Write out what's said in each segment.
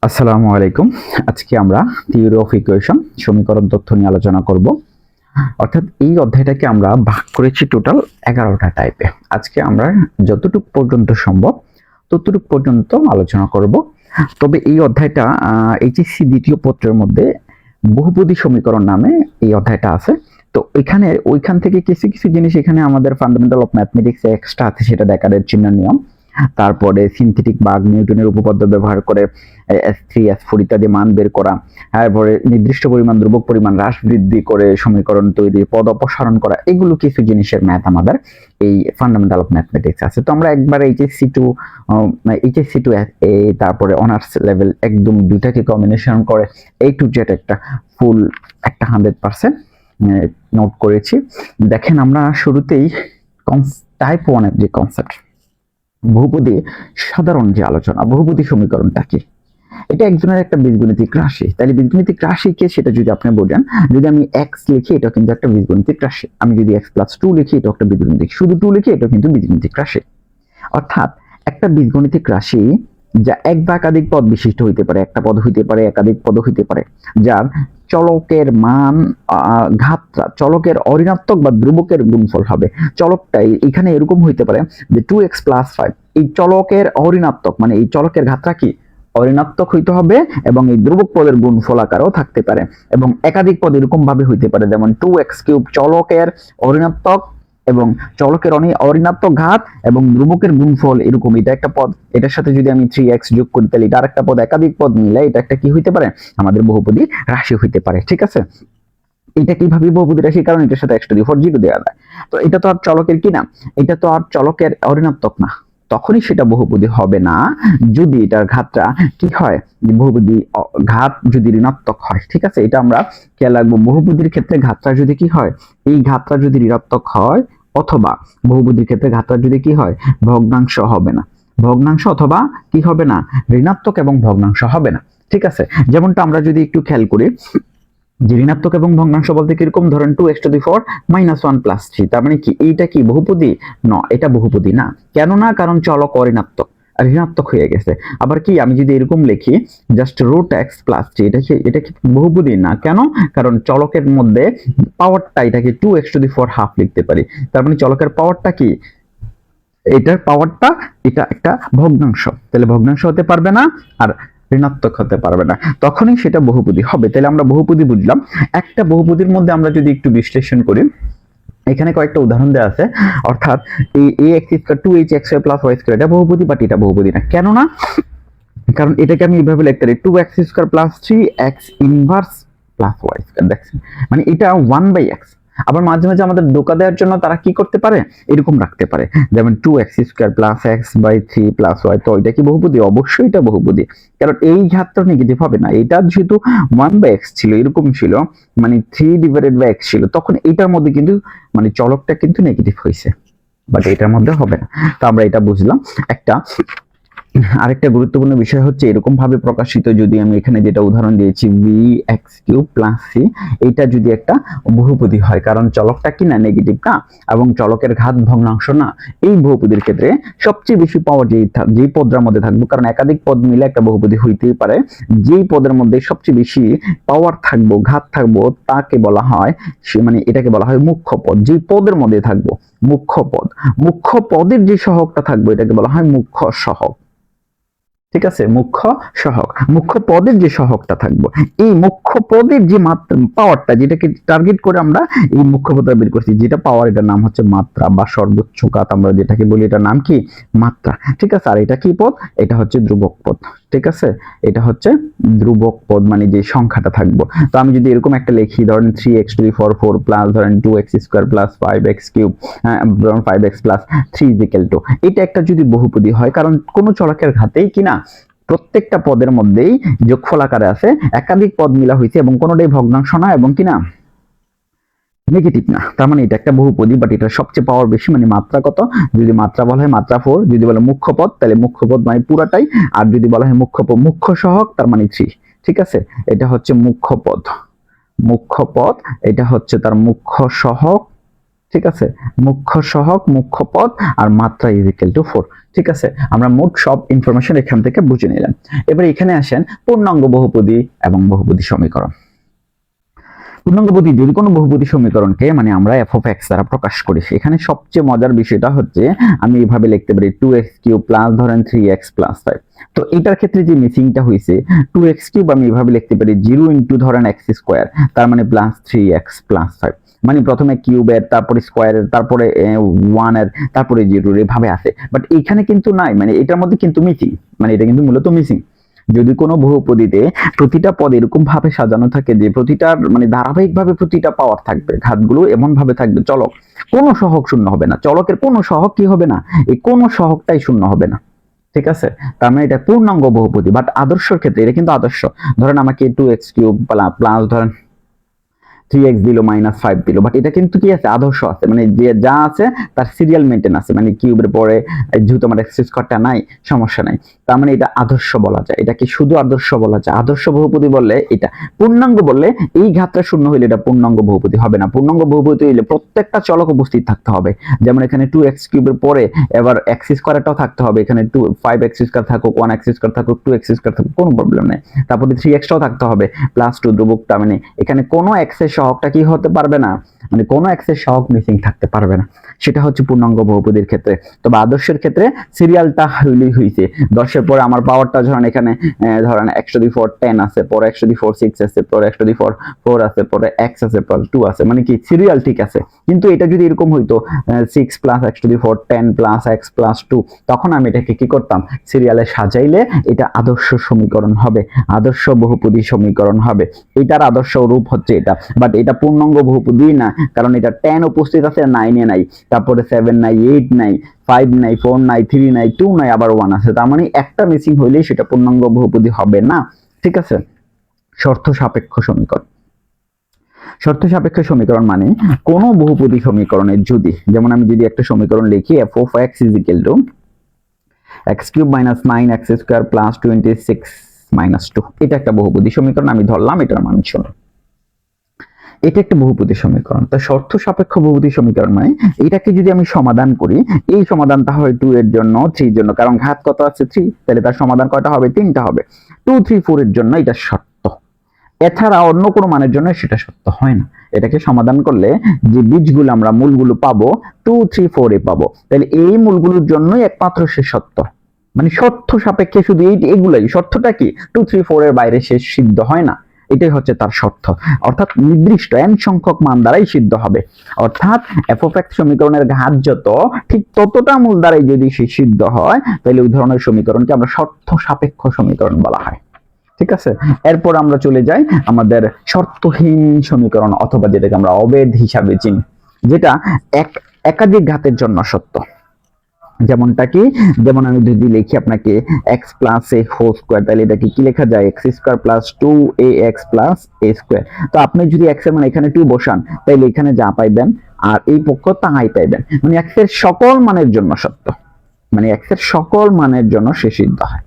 আসসালামু আলাইকুম। আজকে আমরা থিওরি অফ ইকুয়েশন সমীকরণ তথ্য নিয়ে আলোচনা করব। অর্থাৎ এই অধ্যায়টাকে আমরা ভাগ করেছি টোটাল 11টা টাইপে। আজকে আমরা যতটুকু পর্যন্ত সম্ভব ততটুকু পর্যন্ত আলোচনা করব। তবে এই অধ্যায়টা এইচএসসি দ্বিতীয় পত্রের মধ্যে বহুপদী সমীকরণ নামে এই অধ্যায়টা আছে। তো ওইখান থেকে কিছু কিছু জিনিস এখানে আমাদের ফান্ডামেন্টাল অফ ম্যাথমেটিক্স এক্সট্রা আছে, সেটা ডেকার্টের চিহ্ন নিয়ম, তারপরে সিনথেটিক বাগ নিউটনের উপপাদ্য ব্যবহার করে S3 S4 ইত্যাদি মান বের করা, তারপরে নির্দিষ্ট পরিমাণ ধ্রুবক পরিমাণ হ্রাস বৃদ্ধি করে সমীকরণ তৈরি, পদ অপসারণ করা, এগুলো কিছু জিনিসের ম্যাথ আমাদের এই ফান্ডামেন্টাল অফ ম্যাথমেটিক্স আছে। তো আমরা একবার এইচএসসি টু তারপরে অনার্স লেভেল একদম দুইটাকে কম্বিনেশন করে A to Z একটা ফুল একটা 100% নোট করেছি। দেখেন আমরা শুরুতেই টাইপ 1 এর যে কনসেপ্ট বহুপদী সাধারণ যে আলোচনা, বহুপদী সমীকরণটা কি? এটা একজনের একটা বীজগণিতিক রাশি। তাহলে বীজগণিতিক রাশিকে সেটা যদি আপনি বোঝেন, যদি আমি x লিখি এটা কিন্তু একটা বীজগণিতিক রাশি, আমি যদি x+2 লিখি এটা একটা বীজগণিতিক, শুধু 2 লিখি এটা কিন্তু বীজগণিতিক রাশি। অর্থাৎ একটা বীজগণিতিক রাশি যা এক বা একাধিক পদ বিশিষ্ট হইতে পারে, একটা পদ হইতে পারে, একাধিক পদ হইতে পারে, যার চলকের মান ঘাতটা চলকের অঋণাত্মক বা ধ্রুবকের গুণফল হবে। চলকটাই এখানে এরকম হইতে পারে যে 2x + 5, এই চলকের অঋণাত্মক মানে এই চলকের ঘাতটা কি অঋণাত্মক হইতে হবে এবং এই ধ্রুবক পদের গুণফল আকারেও থাকতে পারে। এবং একাধিক পদ এরকম ভাবে হইতে পারে, যেমন 2x³ চলকের অঋণাত্মক এবং চলকের অঋণাত্মক ঘাত এবং ধ্রুবকের গুণফল এরকম, এটা একটা পদ, এটার সাথে যদি আমি 3x যোগ করি তাহলে এটা আরেকটা পদ, একাধিক পদ মিলে এটা একটা কি হইতে পারে আমাদের বহুপদী রাশি হইতে পারে। ঠিক আছে, এটা কিভাবে বহুপদী রাশি, কারণ এটার সাথে x⁴ দেওয়া যায়। তো এটা তো আর চলকের কি না, এটা তো আর চলকের অঋণাত্মক না, তখনই সেটা বহুপদী হবে না যদি এটার ঘাতটা কি হয়, বহুপদী ঘাত যদি ঋণাত্মক হয়। ঠিক আছে, এটা আমরা খেয়াল রাখবো। বহুপদীর ক্ষেত্রে ঘাতটা যদি কি হয়, এই ঘাতটা যদি ঋণাত্মক হয়, অথবা বহুপদীর ক্ষেত্রে ঘাতটা যদি কি হয় ভগ্নাংশ হবে না, ভগ্নাংশ অথবা কি হবে না ঋণাত্মক এবং ভগ্নাংশ হবে না। ঠিক আছে, যেমনটা আমরা যদি একটু খেয়াল করি যে ঋণাত্মক এবং ভগ্নাংশ বলতে কিরকম, ধরেন 2x⁴ - 1 + 3, তার মানে কি এইটা কি বহুপদী? না, এটা বহুপদী না। কেন না? কারণ চলক অঋণাত্মক আর ঋণাত্মক হয়ে গেছে। আবার কি আমি যদি এরকম লিখি জাস্ট √x + 3, এটা কি বহুপদী না? কেন? কারণ চলকের মধ্যে পাওয়ারটা এটাকে 2x⁴ লিখতে পারি, তার মানে চলকের পাওয়ারটা কি, এটার পাওয়ারটা এটা একটা ভগ্নাংশ, তাহলে ভগ্নাংশ হতে পারবে না আর ঋণাত্মক হতে পারবে না, তখনই সেটা বহুপদী হবে। তাহলে আমরা বহুপদী বুঝলাম। একটা বহুপদীর মধ্যে আমরা যদি একটু বিশ্লেষণ করি, এখানে কয়েকটা উদাহরণ দেওয়া আছে। অর্থাৎ এই ax² 2hx² + y² এটা বহুপদী, বাট এটা বহুপদী না। কেন না? কারণ এটাকে আমি এইভাবে লিখতে পারি 2x² + 3x ইনভার্স + y²। দেখছেন, মানে এটা 1/x। আবার মাঝে মাঝে আমাদের ধোঁকা দেওয়ার জন্য তারা কি করতে পারে, এরকম রাখতে পারে, যেমন 2x² + x/3 + y। তো এটা কি বহুপদী? অবশ্যই এটা বহুপদী, কারণ এই ঘাতটা নেগেটিভ হবে না। এটা যেহেতু 1/x ছিল, এরকম ছিল, মানে 3/x ছিল, তখন এটার মধ্যে কিন্তু মানে চলকটা কিন্তু নেগেটিভ হয়েছে, বাট এটার মধ্যে হবে না। তো আমরা এটা বুঝলাম। আরেকটা গুরুত্বপূর্ণ বিষয় হচ্ছে এরকম ভাবে প্রকাশিত, যদি আমি এখানে যেটা উদাহরণ দিয়েছি vx³ + c, এটা যদি একটা বহুপদী হয়, কারণ চলকটা কি না নেগেটিভ না এবং চলকের ঘাত ভগ্নাংশ না, এই বহুপদীর ক্ষেত্রে সবচেয়ে বেশি পাওয়ার যেই পদের মধ্যে থাকবো, কারণ একাধিক পদ মিলে একটা বহুপদী হইতেই পারে, যেই পদের মধ্যে সবচেয়ে বেশি পাওয়ার থাকবো, ঘাত থাকবো, তাকে বলা হয় মানে এটাকে বলা হয় মুখ্য পদ। যেই পদের মধ্যে থাকবো মুখ্য পদ, মুখ্য পদের যে সহগটা থাকবে এটাকে বলা হয় মুখ্য সহগ। ঠিক আছে, মুখ্য সহগ, মুখ্য পদের যে সহগটা থাকবো, এই মুখ্য পদের যে পাওয়ারটা, যেটাকে টার্গেট করে আমরা এই মুখ্য পদটা বের করছি, যেটা পাওয়ার, এটার নাম হচ্ছে মাত্রা বা সর্বোচ্চ ঘাত আমরা যেটাকে বলি, এটার নাম কি মাত্রা। ঠিক আছে, আর এটা কি পদ? এটা হচ্ছে ধ্রুবক পদ। ঠিক আছে, এটা হচ্ছে ধ্রুবক পদ, মানে যে সংখ্যাটা থাকবো। তো আমি যদি এরকম একটা লিখি, ধরেন 3x⁴ 4 প্লাস ধরেন 2x² + 5x³ 5x + 3 = 2, এটা একটা যদি বহুপদী হয়, কারণ কোন চলকের ঘাতেই কিনা প্রত্যেকটা পদের মধ্যেই যোগফল আকারে আছে, একাধিক পদ মিলা হয়েছে এবং কোনোটাই ভগ্নাংশ না এবং কিনা নেগেটিভ না, তার মানে এটা একটা বহুপদী, বাট এটা সবচেয়ে পাওয়ার বেশি। মানে মাত্রা কত? যদি মাত্রা বলা হয় মাত্রা 4, যদি বলে মুখ্য পদ তাহলে মুখ্য পদ মানে পুরাটাই, আর যদি বলা হয় মুখ্য সহগ তার মানে 3। ঠিক আছে, এটা হচ্ছে মুখ্য পদ, মুখ্য পদ, এটা হচ্ছে তার মুখ্য সহগ। ঠিক আছে, মুখ্য সহগ, মুখ্য পদ আর মাত্রা ইজ ইকুয়াল টু 4। ঠিক আছে, আমরা মোট সব ইনফরমেশন এখান থেকে বুঝে নিলাম। এবার এখানে আসেন পূর্ণাঙ্গ বহুপদী এবং বহুপদী সমীকরণ। পূর্ণাঙ্গ বহুপদী যদি কোনো বহুপদী সমীকরণকে মানে আমরা এফ অফ এক্স দ্বারা প্রকাশ করি, এখানে সবচেয়ে মজার বিষয়টা হচ্ছে আমি এইভাবে লিখতে পারি 2x³ প্লাস ধরেন 3x প্লাস 5। তো এটার ক্ষেত্রে যে মিসিংটা হয়েছে 2x³ আমি এইভাবে লিখতে পারি 0 ইন্টু ধরেন x স্কোয়ার, তার মানে প্লাস 3x প্লাস 5। মানে প্রথমে কিউবের, তারপরে স্কোয়ারের, তারপরে 1 এর, তারপরে 0 এভাবে আছে। বাট এখানে কিন্তু নাই, মানে এটার মধ্যে কিন্তু মিসিং, মানে এটা কিন্তু মূলত মিসিং। যদি কোনো বহুপদীতে প্রতিটা পদ এরকম ভাবে সাজানো থাকে যে প্রতিটার মানে ধারাবাহিক ভাবে প্রতিটা পাওয়ার থাকবে, ঘাতগুলো এমন ভাবে থাকবে, চলক কোনো সহগ শূন্য হবে না, চলকের কোনো সহগ কি হবে না, এই কোনো সহগটাই শূন্য হবে না। ঠিক আছে, তার মানে এটা পূর্ণাঙ্গ বহুপদী। বাট আদর্শের ক্ষেত্রে এটা কিন্তু আদর্শ। ধরেন আমাকে 2x³ প্লাস ধরেন 3x দিল মাইনাস 5 দিল, বাট এটা কিন্তু কি আছে, আদর্শ আছে, মানে যে যা আছে তার সিরিয়াল মেনটেন আছে, মানে কিউবের পরে যেহেতু আমার এক্স স্কোয়ারটা নাই, সমস্যা নাই, তার মানে এটা আদর্শ বলা যায়। এটা কি শুধু আদর্শ বলা যায়? আদর্শ বহুপদী বললে এটা। পূর্ণাঙ্গ বললে এই ঘাতটা শূন্য হইলে এটা পূর্ণাঙ্গ বহুপদী হবে না। পূর্ণাঙ্গ বহুপদী হইলে প্রত্যেকটা চলক উপস্থিত থাকতে হবে। যেমন এখানে 2x³ এর পরে এবার এক্স স্কোয়ারটাও থাকতে হবে, এখানে 5x² থাকুক, 1x² থাকুক, 2x² থাকুক, কোনো প্রবলেম নেই। তারপরে 3x টাও থাকতে হবে, প্লাস 2 ধ্রুবকটা, মানে এখানে কোনো x এর সহগটা কি হতে পারবে না, মানে কোনো x এর সহগ মিসিং থাকতে পারবে না। সেটা হচ্ছে পূর্ণাঙ্গ বহুপদীর ক্ষেত্রে। তবে আদর্শের ক্ষেত্রে সিরিয়ালটা হইলেই হইছে। 10 এর পরে আমার পাওয়ারটা ধরেন এখানে ধরেন x⁴ 10 আছে, পরে x⁴ 6 আছে, পরে x⁴ 4 আছে, পরে x আছে, পরে 2 আছে, মানে কি সিরিয়াল ঠিক আছে। কিন্তু এটা যদি এরকম হইতো 6 plus x⁴ 10 plus x plus 2, তখন আমি এটাকে কি করতাম, সিরিয়ালে সাজাইলে এটা আদর্শ সমীকরণ হবে, আদর্শ বহুপদী সমীকরণ হবে। এটার আদর্শ রূপ হচ্ছে এটা। বাট এটা পূর্ণাঙ্গ বহুপদী না, কারণ এটা 10 উপস্থিত আছে, 9 এ নাই, তারপরে 7 নাই, 8 নাই, 5 নাই, 4 নাই, 3 নাই, 2 নাই, আবার 1 আছে, তার মানে একটা মিসিং হইলেই সেটা পূর্ণাঙ্গ বহুপদী হবে না। ঠিক আছে, শর্ত সাপেক্ষ সমীকরণ। শর্ত সাপেক্ষ সমীকরণ মানে কোন বহুপদী সমীকরণের যদি, যেমন আমি যদি একটা সমীকরণ লিখি f of x is equal to x³ minus 9x² plus 26 minus 2, এটা একটা বহুপদী সমীকরণ, আমি ধরলাম এটার মান 0। এটা একটা বহুপদী সমীকরণ। তো শর্ত সাপেক্ষ বহুপদী সমীকরণ মানে এটাকে যদি আমি সমাধান করি, এই সমাধানটা হয় 2 এর জন্য, 3 এর জন্য, কারণ ঘাত কত আছে 3, তাহলে তার সমাধান কয়টা হবে, 3টা হবে। 2 3 4 এর জন্য এটা সত্য, এছাড়া অন্য কোনো মানের জন্য সেটা সত্য হয় না। এটাকে সমাধান করলে যে বীজগুলো আমরা মূলগুলো পাবো 2 3 4 এ পাবো, তাহলে এই মূলগুলোর জন্যই একমাত্র সে সত্য। মানে শর্ত সাপেক্ষে শুধু এগুলাই, শর্তটা কি 2 3 4 এর বাইরে সে সিদ্ধ হয় না, এটাই হচ্ছে তার শর্ত। অর্থাৎ নির্দিষ্ট n সংখ্যক মান দ্বারাই সিদ্ধ হবে। অর্থাৎ f of x সমীকরণের ঘাত যত, ঠিক ততটা মূল দ্বারাই যদি সে সিদ্ধ হয়, তাহলে ওই ধরনের সমীকরণকে আমরা শর্ত সাপেক্ষ সমীকরণ বলা হয়। ঠিক আছে, এরপর আমরা চলে যাই আমাদের শর্তহীন সমীকরণ, অথবা যেটাকে আমরা অবেধ হিসাবে চিনি, যেটা একাধিক ঘাতের জন্য সত্য। যেমনটা কি, যেমন আমি যদি লিখি আপনাকে x plus a whole square, তাহলে এটাকে কি লেখা যায়, x square plus 2ax plus a square. তো আপনি যদি x এর মানে এখানে 2 বসান, তাহলে এখানে যা পাইবেন আর এই পক্ষ তাই পাইবেন, মানে x এর সকল মানের জন্য সত্য, মানে x এর সকল মানের জন্য সে সিদ্ধ হয়।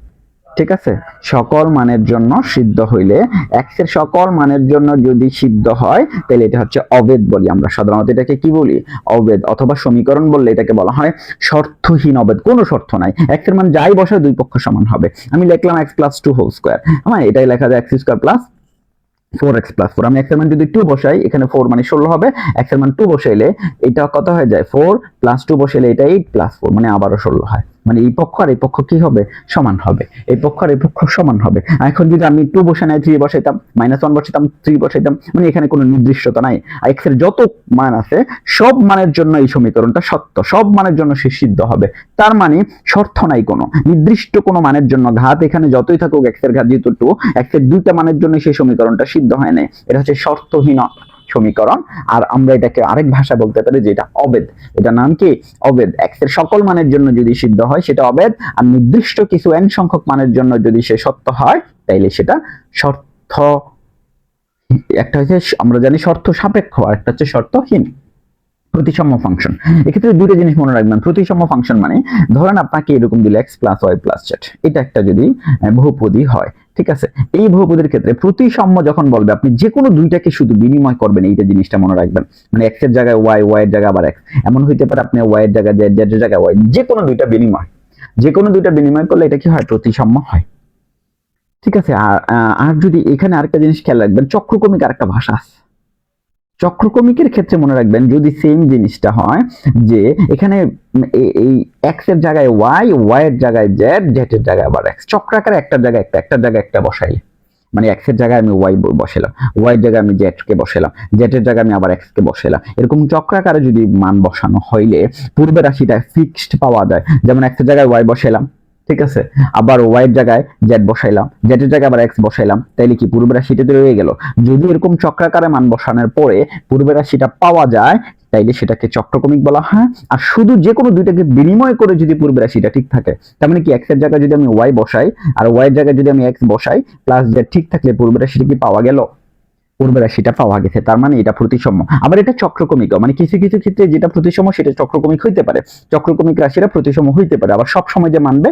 ঠিক আছে, সকল মানের জন্য সিদ্ধ হইলে, x এর সকল মানের জন্য যদি সিদ্ধ হয়, তাহলে এটা হচ্ছে অবেধ বলি আমরা সাধারণত। এটাকে কি বলি, অবেধ, অথবা সমীকরণ বললে এটাকে বলা হয় শর্তহীন অবেধ। কোনো শর্ত নাই, x এর মান যাই বসায় দুই পক্ষ সমান হবে। আমি লিখলাম x প্লাস 2 হোল স্কোয়ার, আমার এটাই লেখা যায় x square plus 4x plus 4। আমি x এর মান যদি 2 বসাই, এখানে 4 মানে 16 হবে, x এর মান 2 বসাইলে এটা কত হয়ে যায়, 4 প্লাস 2 বসাইলে এটা 8 প্লাস 4, মানে আবারও 16 হয়। মানে এই পক্ষ আর এই পক্ষ কি হবে, সমান হবে, এই পক্ষ আর এই পক্ষ সমান হবে। এখন যদি আমি 2 বসাই নাই 3 বসাইতাম, -1 বসাইতাম, 3 বসাইতাম, মানে এখানে কোনো নির্দিষ্টতা নাই। x এর যত মান আছে সব মানের জন্য এই সমীকরণটা সত্য, সব মানের জন্য সে সিদ্ধ হবে। তার মানে শর্ত নাই কোনো, নির্দিষ্ট কোনো মানের জন্য ঘাত এখানে যতই থাকুক, x এর ঘাত যেহেতু 2, x এর দুইটা মানের জন্য সেই সমীকরণটা সিদ্ধ হয় না, এটা হচ্ছে শর্তহীন সমীকরণ। আর আমরা এটাকে আরেক ভাষা বলতে পারি যে এটা অবেধ। এটা নাম কি, অবেধ। x এর সকল মানের জন্য যদি সিদ্ধ হয় সেটা অবেধ, আর নির্দিষ্ট কিছু n সংখ্যক মানের জন্য যদি সে সত্য হয়, তাইলে সেটা শর্ত, একটা হচ্ছে আমরা জানি শর্ত সাপেক্ষ, আর একটা হচ্ছে শর্তহীন। প্রতিসাম্য ফাংশন। এক্ষেত্রে দুটো জিনিস মনে রাখবেন। প্রতিসাম্য ফাংশন মানে ধরেন আপনাকে এরকম দিলে x plus Y plus Z, এটা একটা যদি বহুপদী হয়, ঠিক আছে, এই বহুপদীর ক্ষেত্রে প্রতিসাম্য যখন বলবে আপনি যে কোনো দুইটাকে শুধু বিনিময় করবেন, এইটা জিনিসটা মনে রাখবেন। মানে x এর জায়গায় y, y এর জায়গায় আবার x, এমন হইতে পারে আপনি y এর জায়গায় z, z এর জায়গায় y, যে কোনো দুইটা বিনিময় করলে এটা কি হয়, প্রতিসাম্য হয়, ঠিক আছে। আর যদি এখানে আরেকটা জিনিস খেয়াল রাখবেন, চক্রক্রমিক আরেকটা ভাষা আছে। চক্রক্রমিকের ক্ষেত্রে মনে রাখবেন যদি সেম জিনিসটা হয় যে এখানে এই x এর জায়গায় y, y এর জায়গায় z, z এর জায়গায় আবার x, চক্রাকারে একটার জায়গায় একটার জায়গায় একটা বসাইলে, মানে x এর জায়গায় আমি y বসালাম, y এর জায়গায় আমি z কে বসালাম, z এর জায়গায় আমি আবার x কে বসালাম, এরকম চক্রাকারে যদি মান বসানো হইলে পূর্বের রাশিটা ফিক্সড পাওয়া যায়। যেমন x এর জায়গায় y বসাইলাম, ঠিক আছে, আবার y এর জায়গায় z বসাইলাম, z এর জায়গায় আবার x বসাইলাম, তাইলে কি পূর্বের রাশিটা রয়ে গেল। যদি এরকম চক্রাকারে মান বসানোর পরে পূর্বের রাশিটা পাওয়া যায় তাইলে সেটাকে চক্রক্রমিক বলা হয়। আর শুধু যে কোনো দুইটাকে বিনিময় করে যদি পূর্বের রাশিটা ঠিক থাকে, তার মানে কি x এর জায়গায় যদি আমি y বসাই আর y এর জায়গায় যদি আমি x বসাই প্লাস z ঠিক থাকলে পূর্বের রাশিটা কি পাওয়া গেল, পূর্বের রাশিটা পাওয়া গেছে, তার মানে এটা প্রতিসাম্য। আবার এটা চক্রক্রমিক, মানে কিছু কিছু ক্ষেত্রে যেটা প্রতিসাম্য সেটা চক্রক্রমিক হইতে পারে, চক্রক্রমিক রাশিটা প্রতিসাম্য হইতে পারে, আবার সব সময় যে মানবে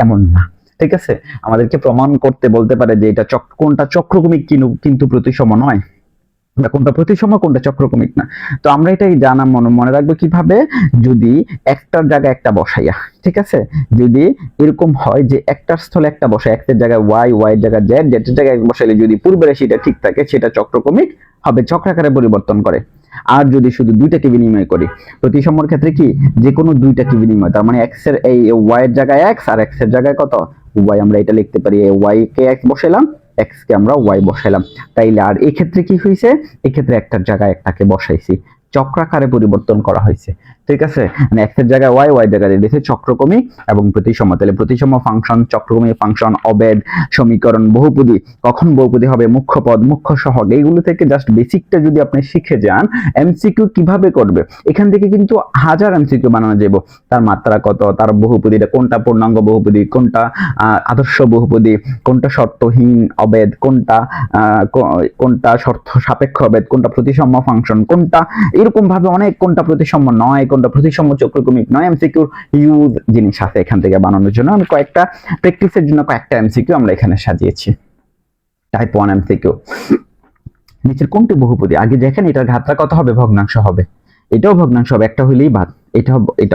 এমন না, ঠিক আছে। আমাদেরকে প্রমাণ করতে বলতে পারে যে এটা কোনটা চক্রক্রমিক কিন্তু প্রতিসাম্য নয়, কোনটা প্রতিসাম্য কোনটা চক্রক্রমিক না। তো আমরা এটাই জানা মনে রাখবো কিভাবে, যদি একটার জায়গায় একটা বসাইয়া, ঠিক আছে, যদি এরকম হয় যে একটার স্থলে একটা বসায়, x এর জায়গায় y, y এর জায়গায় z, z এর জায়গায় বসাইলে যদি পূর্বের রাশিটা ঠিক থাকে সেটা চক্রক্রমিক হবে, চক্রাকারে পরিবর্তন করে। আর যদি শুধু দুইটাকে বিনিময় করি, প্রতিসাম্যর ক্ষেত্রে কি যে কোনো দুইটাকে বিনিময়, তার মানে x এর এই y এর জায়গায় x আর x এর জায়গায় কত y, আমরা এটা লিখতে পারি y কে x বসাইলাম, x কে আমরা y বসাইলাম, তাইলে আর এই ক্ষেত্রে কি হইছে, এই ক্ষেত্রে একটার জায়গায় একটাকে বসাইছি, চক্রাকারে পরিবর্তন করা হয়েছে, ঠিক আছে। মানে x এর জায়গায় y, y এর জায়গায় দিয়েছে চক্রক্রমিক এবং প্রতিসাম্য। তাহলে প্রতিসাম্য ফাংশন, চক্রক্রমিক ফাংশন, অবেদ, সমীকরণ, বহুপদী, কখন বহুপদী হবে, মুখ্য পদ, মুখ্য সহগ, এইগুলো থেকে জাস্ট বেসিকটা যদি আপনি শিখে যান, এমসিকিউ কিভাবে করবে এখান থেকে কিন্তু হাজার এমসিকিউ বানানো যাবে। তার মাত্রা কত, তার বহুপদীটা কোনটা পূর্ণাঙ্গ বহুপদী, কোনটা আদর্শ বহুপদী, কোনটা শর্তহীন অবেদ, কোনটা শর্ত সাপেক্ষ অবেদ, কোনটা প্রতিসাম্য ফাংশন, কোনটা এরকম ভাবে অনেক, কোনটা প্রতিসাম্য নয়, কোনটা প্রতিসাম্য চক্রক্রমিক নয়, এমসিকিউর হিউজ জিনিস আছে এখান থেকে বানানোর জন্য। আমি কয়েকটা প্র্যাকটিসের জন্য কয়েকটা এমসিকিউ আমরা এখানে সাজিয়েছি। টাইপ 1 এমসিকিউ, নিচের কোনটি বহুপদী, আগে দেখেন এটার ঘাতটা কত হবে, ভগ্নাংশ হবে, এটাও ভগ্নাংশ হবে, একটা হইলেই বাদ,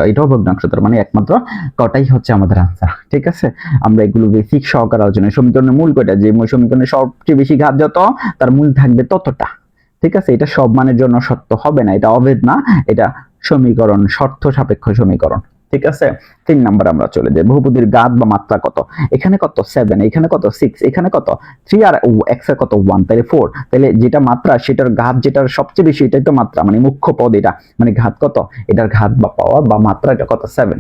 এটাও ভগ্নাংশ, তার মানে একমাত্র কটাই হচ্ছে আমাদের আনসার, ঠিক আছে। আমরা এগুলো বেসিক সহকারে আলোচনা, সমীকরণের মূল কয়টা, যে সমীকরণের সবচেয়ে বেশি ঘাত যত তার মূল থাকবে ততটা, ঠিক আছে। এটা সব মানের জন্য সত্য হবে না, এটা অভেদ না, এটা সমীকরণ, শর্ত সাপেক্ষ সমীকরণ, ঠিক আছে। 3 নাম্বার আমরা চলে যাই, বহুপদীর ঘাত বা মাত্রা কত, এখানে কত 7, এখানে কত 6, এখানে কত 3 আর x এর কত 1, তাহলে 4, তাহলে যেটা মাত্রা সেটার ঘাত যেটার সবচেয়ে বেশি এটাই তো মাত্রা, মানে মুখ্য পদ এটা, মানে ঘাত কত, এটার ঘাত বা পাওয়ার বা মাত্রা এটা কত 7,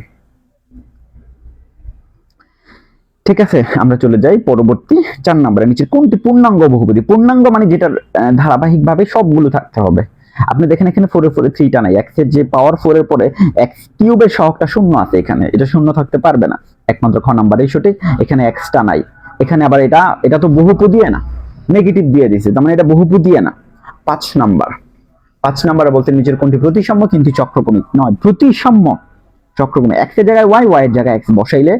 ঠিক আছে। আমরা চলে যাই পরবর্তী 4 নম্বরে, নিচে কোনটি পূর্ণাঙ্গ বহুপদী, পূর্ণাঙ্গ মানে যেটার ধারাবাহিকভাবে সবগুলো থাকতে হবে। আপনি দেখেন এখানে 4 এর পরে 3টা নাই, x এর যে পাওয়ার 4 এর পরে x কিউবের সহগটা শূন্য আছে, এখানে এটা শূন্য থাকতে পারবে না, একমাত্র খ নাম্বারেই সঠিক। এখানে x টা নাই, এখানে আবার এটা তো বহুপদী না, নেগেটিভ দিয়ে দিয়েছে, তার মানে এটা বহুপদী না। 5 নাম্বারে বলতে নিচের কোনটি প্রতিসাম্য কিন্তু চক্রক্রমিক নয়, প্রতিসাম্য চক্রক্রমিক, x এর জায়গায় y, y এর জায়গায় x বসাইলে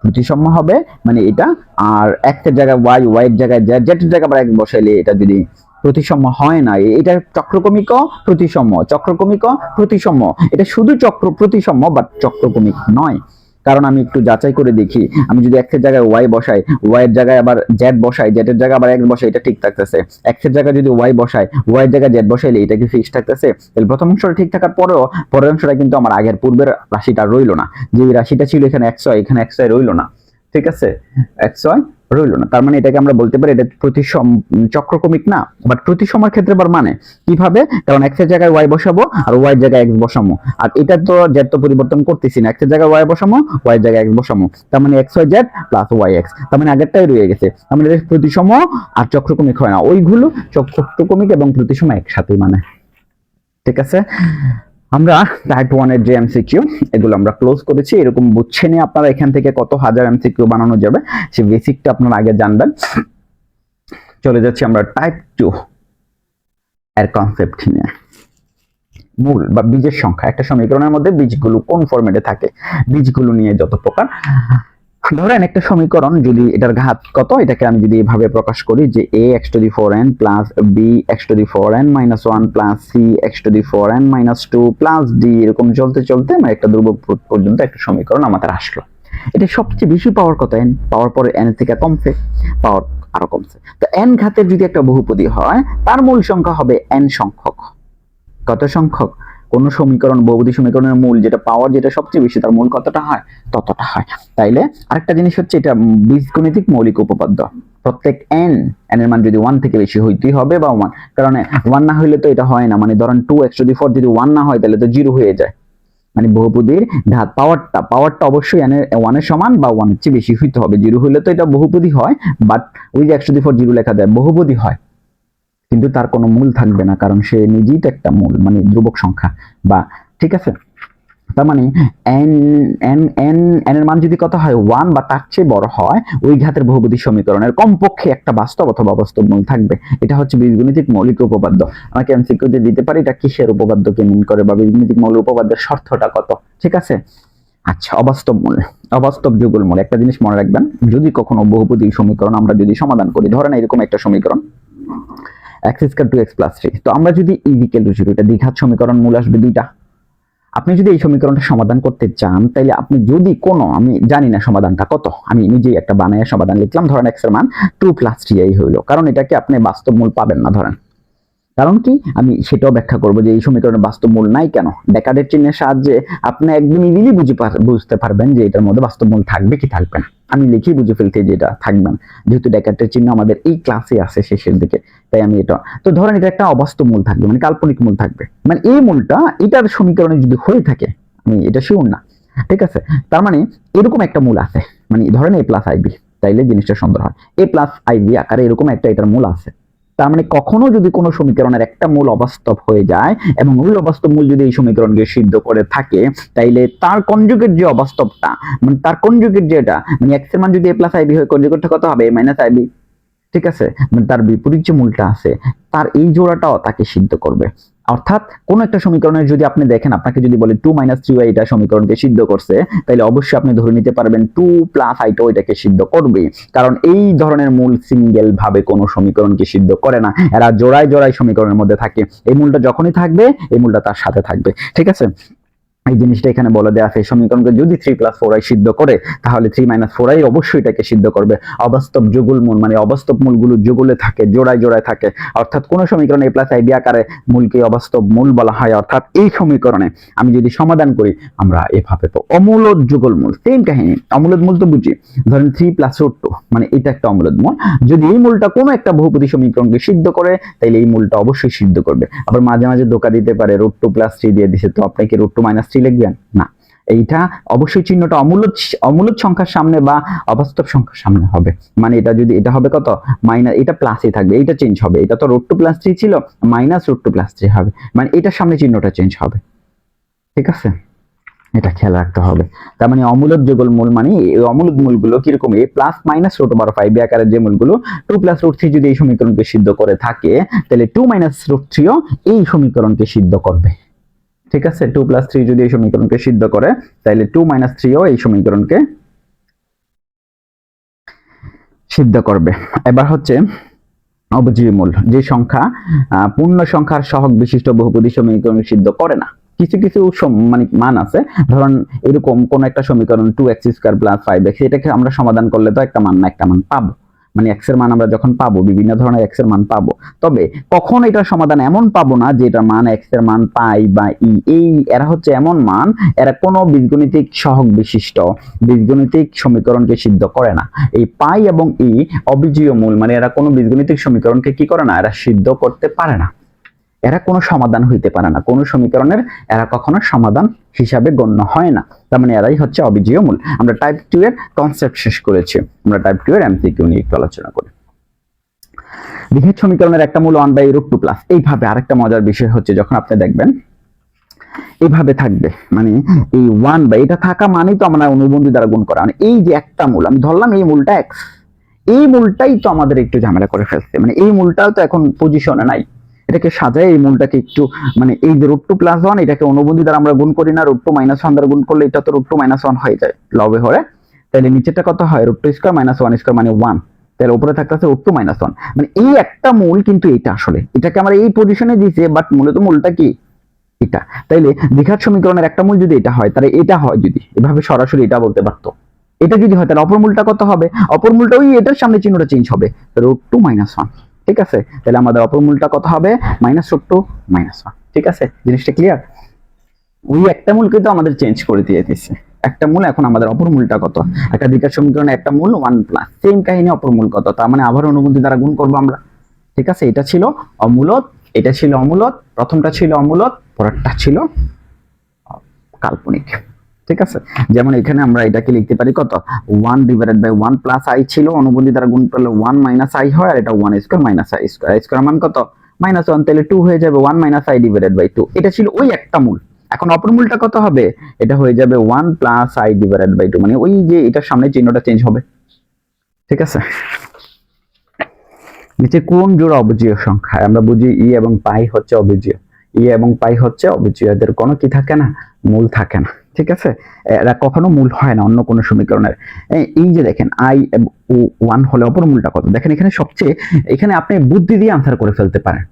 প্রতিসাম্য হবে, মানে এটা। আর x এর জায়গায় y, y এর জায়গায় z, z এর জায়গায় আবার x বসাইলে এটা যদি প্রতিসাম্য হয় না, এটা চক্রক্রমিক প্রতিসাম্য, চক্রক্রমিক প্রতিসাম্য, এটা শুধু চক্র প্রতিসাম্য বাট চক্রক্রমিক নয়। কারণ আমি একটু যাচাই করে দেখি, আমি যদি x এর জায়গায় y বসাই, y এর জায়গায় আবার z বসাই, z এর জায়গায় আবার x বসাই, এটা ঠিক থাকতেছে। x এর জায়গায় যদি y বসাই, y এর জায়গায় z বসাইলে এটা কি ফিক্স থাকতেছে। তাহলে প্রথম অংশটা ঠিক থাকার পরেও পরের অংশটা কিন্তু আমার আগের পূর্বের রাশিটা রইলো না, যে রাশিটা ছিল এখানে xy, এখানে xy রইলো না, ঠিক আছে, xy রইল না। তার মানে এটাকে আমরা বলতে পারি এটা চক্রক্রমিক না, বাট প্রতিসমের ক্ষেত্রে আবার মানে কিভাবে, কারণ x এর জায়গায় y বসাবো আর y এর জায়গায় x বসাবো, আর এটা তো z তো পরিবর্তন করতেছি না, x এর জায়গায় y বসাবো, y এর জায়গায় x বসাবো, তার মানে xyz প্লাস yx, তার মানে আগেরটাই রয়ে গেছে, তার মানে এটা প্রতিসম আর চক্রক্রমিক হয় না, ওইগুলো চক্রক্রমিক এবং প্রতিসম একসাথে মানে, ঠিক আছে। আমরা টাইপ 1 এর যে এমসিকিউ এগুলো আমরা ক্লোজ করেছি, এরকম বুঝছে নিয়ে আপনারা এখান থেকে কত হাজার এমসিকিউ বানানো যাবে সেই বেসিকটা আপনারা আগে জানবেন। চলে যাচ্ছি আমরা টাইপ 2 এর কনসেপ্ট নিয়ে। মূল বা বীজের সংখ্যা, একটা সমীকরণের মধ্যে বীজগুলো কোন ফরম্যাটে থাকে, বীজগুলো নিয়ে যত প্রকার। ধরেন একটা সমীকরণ যদি এটার ঘাত কত, এটাকে আমি যদি এভাবে প্রকাশ করি যে a x⁴n plus b x⁴n minus 1 plus c x⁴n minus 2 plus d, এরকম চলতে চলতে মানে একটা ধ্রুবক পর্যন্ত একটা সমীকরণ আমাদের আসলো। এটা সবচেয়ে বেশি পাওয়ার কত, n পাওয়ার পরে n থেকে কমছে, পাওয়ার আরো কমছে। তো n ঘাতের যদি একটা বহুপদী হয় তার মূল সংখ্যা হবে n সংখ্যক। কত সংখ্যক? কোন সমীকরণ, বহুপদী সমীকরণের মূল যেটা পাওয়ার যেটা সবচেয়ে বেশি, তার মূল কতটা হয়? ততটা হয়। তাইলে আরেকটা জিনিস হচ্ছে এটা বীজগণিতিক মৌলিক উপপাদ্য। প্রত্যেক n এর মান যদি 1 থেকে বেশি হইতেই হবে বা 1, কারণ 1 না হইলে তো এটা হয় না। মানে ধরেন 2x⁴ যদি 1 না হয় তাহলে তো 0 হয়ে যায়। মানে বহুপদীর ঘাত পাওয়ারটা অবশ্যই n এর 1 এর সমান বা 1 এর চেয়ে বেশি হইতে হবে। 0 হইলে তো এটা বহুপদী হয়, বাট ওই যে x⁴ 0 লেখা যায় বহুপদী হয়, কিন্তু তার কোনো মূল থাকবে না, কারণ সে নিজেই তো একটা মূল, মানে ধ্রুবক সংখ্যা বা, ঠিক আছে। তার মানে n n n n এর মান যদি কত হয় 1 বা তার চেয়ে বড় হয়, ওই ঘাতের বহুপদী সমীকরণের কমপক্ষে একটা বাস্তব অথবা অবাস্তব মূল থাকবে। এটা হচ্ছে বীজগণিতিক মৌলিক উপপাদ্য। আমাকে এমসিকিউতে দিতে পারি এটা কিসের উপপাদ্যকে মিন করে বা বীজগণিতিক মৌলিক উপপাদ্যের শর্তটা কত, ঠিক আছে। আচ্ছা, অবাস্তব মূল, অবাস্তব যুগল মূল। একটা জিনিস মনে রাখবেন, যদি কখনো বহুপদী সমীকরণ আমরা যদি সমাধান করি, ধরেন এরকম একটা সমীকরণ x² 2x + 3, তো আমরা যদি e = 0, এটা দ্বিঘাত সমীকরণ, মূল আসবে দুইটা। আপনি যদি এই সমীকরণটা সমাধান করতে চান, তাইলে আপনি যদি কোনো, আমি জানি না সমাধানটা কত, আমি নিজেই একটা বানায়া সমাধান লিখলাম। ধরেন x এর মান 2 + 3i হইলো, কারণ এটাকে আপনি বাস্তব মূল পাবেন না। ধরেন কারণ কি, আমি সেটাও ব্যাখ্যা করব যে এই সমীকরণে বাস্তব মূল নাই কেন। ডেকার্টের চিহ্নের সাহায্যে আপনি একদম ইজিলি বুঝতে পারবেন যে এটার মধ্যে বাস্তব মূল থাকবে কি থাকবে না। আমি লিখেই বুঝে ফেলতে যে এটা থাকবে না, যেহেতু ডেকার্টের চিহ্ন আমাদের এই ক্লাসে আছে শেষের দিকে, তাই আমি এটা। তো ধরেন এটা একটা অবাস্তব মূল থাকবে, মানে কাল্পনিক মূল থাকবে, মানে এই মূলটা এটার সমীকরণে যদি হয়ে থাকে, আমি এটা শিওর না, ঠিক আছে। তার মানে এরকম একটা মূল আছে, মানে ধরেন a + ib, তাইলে জিনিসটা সুন্দর হয়। a + ib আকারে এরকম একটা এটার মূল আছে। তার মানে কখনো যদি কোনো সমীকরণের একটা মূল অবাস্তব হয়ে যায় এবং ওই অবাস্তব মূল যদি এই সমীকরণকে সিদ্ধ করে থাকে, তাইলে তার কনজুগেট যে অবাস্তবটা, মানে তার কনজুগেট যেটা, মানে x এর মান যদি a + ib হয়, কনজুগেটটা কত হবে? a - ib, ঠিক আছে। মানে তার বিপরীত যে মূলটা আছে, তার এই জোড়াটাও তাকে সিদ্ধ করবে। অর্থাৎ কোন একটা সমীকরণের যদি আপনি দেখেন, আপনাকে যদি বলে 2 - 3y এটা সমীকরণকে সিদ্ধ করছে, তাহলে অবশ্যই আপনি ধরে নিতে পারবেন 2 + i এটাকে সিদ্ধ করবে, কারণ এই ধরনের মূল সিঙ্গেল ভাবে কোনো সমীকরণকে সিদ্ধ করে না, এরা জোড়ায় জোড়ায় সমীকরণের মধ্যে থাকে। এই মূলটা যখনই থাকবে, এই মূলটা তার সাথে থাকবে, ঠিক আছে। এই জিনিসটা এখানে বলে দেয়া আছে, সমীকরণকে যদি 3 + 4i সিদ্ধ করে, তাহলে 3 - 4i অবশ্যই এটাকে সিদ্ধ করবে। অবাস্তব যুগল মূল, মানে অবাস্তব মূলগুলো যুগলে থাকে, জোড়ায় জোড়ায় থাকে। অর্থাৎ কোন সমীকরণে a + ib আকারে মূলকে অবাস্তব মূল বলা হয়। অর্থাৎ এই সমীকরণে আমি যদি সমাধান করি, আমরা এভাবে তো অমূলদ যুগল মূল, সেম কাহিনী। অমূলদ মূল তো বুঝি, ধরেন 3 + √2, মানে এটা একটা অমূলদ মূল। যদি এই মূলটা কোনো একটা বহুপদী সমীকরণকে সিদ্ধ করে, তাহলে এই মূলটা অবশ্যই সিদ্ধ করবে। আবার মাঝে মাঝে ধোঁকা দিতে পারে, √2 + 3 দিয়ে দিছে, তো আপনি কি √2 - 3 লিখবেন না। এইটা অবশ্যই চিহ্নটা অমূলদ সংখ্যার সামনে বা অবাস্তব সংখ্যার সামনে হবে। মানে এটা যদি এটা হবে কত, মাইনাস, এটা প্লাসই থাকবে, এটা চেঞ্জ হবে। এটা তো √2 + 3 ছিল, -√2 + 3 হবে, মানে এটার সামনে চিহ্নটা চেঞ্জ হবে, ঠিক আছে। এটা খেয়াল রাখতে হবে। তার মানে অমূলদ যুগল মূল, মানে এই অমূলদ মূলগুলো কিরকম, a + -√5 আকারের যে মূলগুলো 2 + √3 যদি এই সমীকরণকে সিদ্ধ করে থাকে, তাহলে 2 - √3ও এই সমীকরণকে সিদ্ধ করবে, ঠিক আছে। 2 + 3 যদি এই সমীকরণকে সিদ্ধ করে, তাহলে 2 - 3ও এই সমীকরণকে সিদ্ধ করবে। এবার হচ্ছে অবজীব মূল, যে সংখ্যা পূর্ণ সংখ্যার সহগ বিশিষ্ট বহুপদী সমীকরণ সিদ্ধ করে না। কিছু কিছু মানে মান আছে, ধরুন এরকম কোন একটা সমীকরণ 2x² + 5x, এটাকে আমরা সমাধান করলে তো একটা মান না একটা মান পাবো। মানে x এর মান আমরা যখন পাবো, বিভিন্ন ধরনের x এর মান পাবো, তবে কখন এটার সমাধান এমন পাবো না যে এটার মান x এর মান পাই বা ই, এই এরা হচ্ছে এমন মান, এরা কোনো বীজগণিতিক সহগ বিশিষ্ট বীজগণিতিক সমীকরণকে সিদ্ধ করে না। এই পাই এবং ই অবিজীয় মূল, মানে এরা কোনো বীজগণিতিক সমীকরণকে কি করে না, এরা সিদ্ধ করতে পারে না, এরা কোনো সমাধান হইতে পারে না, কোনো সমীকরণের এরা কখনো সমাধান হিসাবে গণ্য হয় না। তার মানে এরাই হচ্ছে অবিজীয় মূল। আমরা টাইপ 2 এর কনসেপ্ট শেষ করেছি, আমরা টাইপ 2 এর এমসিকিউ নিয়ে একটু আলোচনা করি। দ্বিঘাত সমীকরণের একটা মূল 1/√2+। এইভাবে আরেকটা মজার বিষয় হচ্ছে, যখন আপনি দেখবেন এইভাবে থাকবে, মানে এই 1 বা এটা থাকা মানেই তো আমরা অনুবন্ধী দ্বারা গুণ করা, মানে এই যে একটা মূল আমি ধরলাম, এই মূলটা x, এই মূলটাই তো আমাদের একটু ঝামেলা করে ফেলছে, মানে এই মূলটাও তো এখন পজিশনে নাই, এটাকে সাজায় এই মূলটাকে একটু মানে এই যে √2 + 1 এটাকে অনুবন্ধী দ্বারা আমরা গুণ করি না, √2 - 1 দ্বারা গুণ করলে এটা তো √2 - 1 হয়ে যায় লবে হরে। তাহলে নিচেরটা কত হয় √2² - 1² মানে 1। তাহলে উপরে থাকতেছে √2 - 1 মানে এই একটা মূল কিন্তু এটা আসলে এটাকে আমরা এই পজিশনে দিয়েছি, বাট মূলত মূলটা কি এটা। তাইলে দ্বিঘাত সমীকরণের একটা মূল যদি এটা হয় তাহলে এটা হয় যদি এভাবে সরাসরি এটা বলতে পারতো। এটা যদি হয় তাহলে অপর মূলটা কত হবে? অপর মূলটা ওই এটার সামনে চিহ্নটা চেঞ্জ হবে, √2 - 1। ঠিক আছে, তাহলে আমাদের অপর মূলটা কত হবে? -√2 - 1। ঠিক আছে, জিনিসটা ক্লিয়ার? ওই একটা মূল কিন্তু আমাদের চেঞ্জ করে দিয়ে দিয়েছে একটা মূল। এখন আমাদের অপর মূলটা কত? একটা দ্বিঘাত সমীকরণে একটা মূল 1+, সেম কাহিনী অপর মূল কত, তার মানে আবার অনুবন্ধী দ্বারা গুণ করবো আমরা। ঠিক আছে, এটা ছিল অমূলত, এটা ছিল অমূলত, প্রথমটা ছিল অমূলত, পরেরটা ছিল কাল্পনিক। ঠিক আছে, যেমন এখানে আমরা এটাকে লিখতে পারি কত 1/1 + i ছিল, অনুবন্ধী দ্বারা গুণ করলে 1 - i হয়, আর এটা 1² - i², i² মান কত -1, তাহলে 2 হয়ে যাবে 1 - i/2। এটা ছিল ওই একটা মূল। এখন অপর মূলটা কত হবে? এটা হয়ে যাবে 1 + i/2, মানে ওই যে এটার সামনে চিহ্নটা চেঞ্জ হবে। ঠিক আছে, নিচে কোন জোড়া অবিজয় সংখ্যা? আমরা বুঝি ই এবং পাই হচ্ছে অবিজয়, ই এবং পাই হচ্ছে অবিজয়, এদের কোনো কি থাকে না, মূল থাকে না। ঠিক আছে, এরা কখনো মূল হয় না অন্য কোনো সমীকরণের। এই যে দেখেন i ও 1 হলে অপর মূলটা কত? দেখেন এখানে সবচেয়ে এখানে আপনি বুদ্ধি দিয়ে আনসার করে ফেলতে পারেন।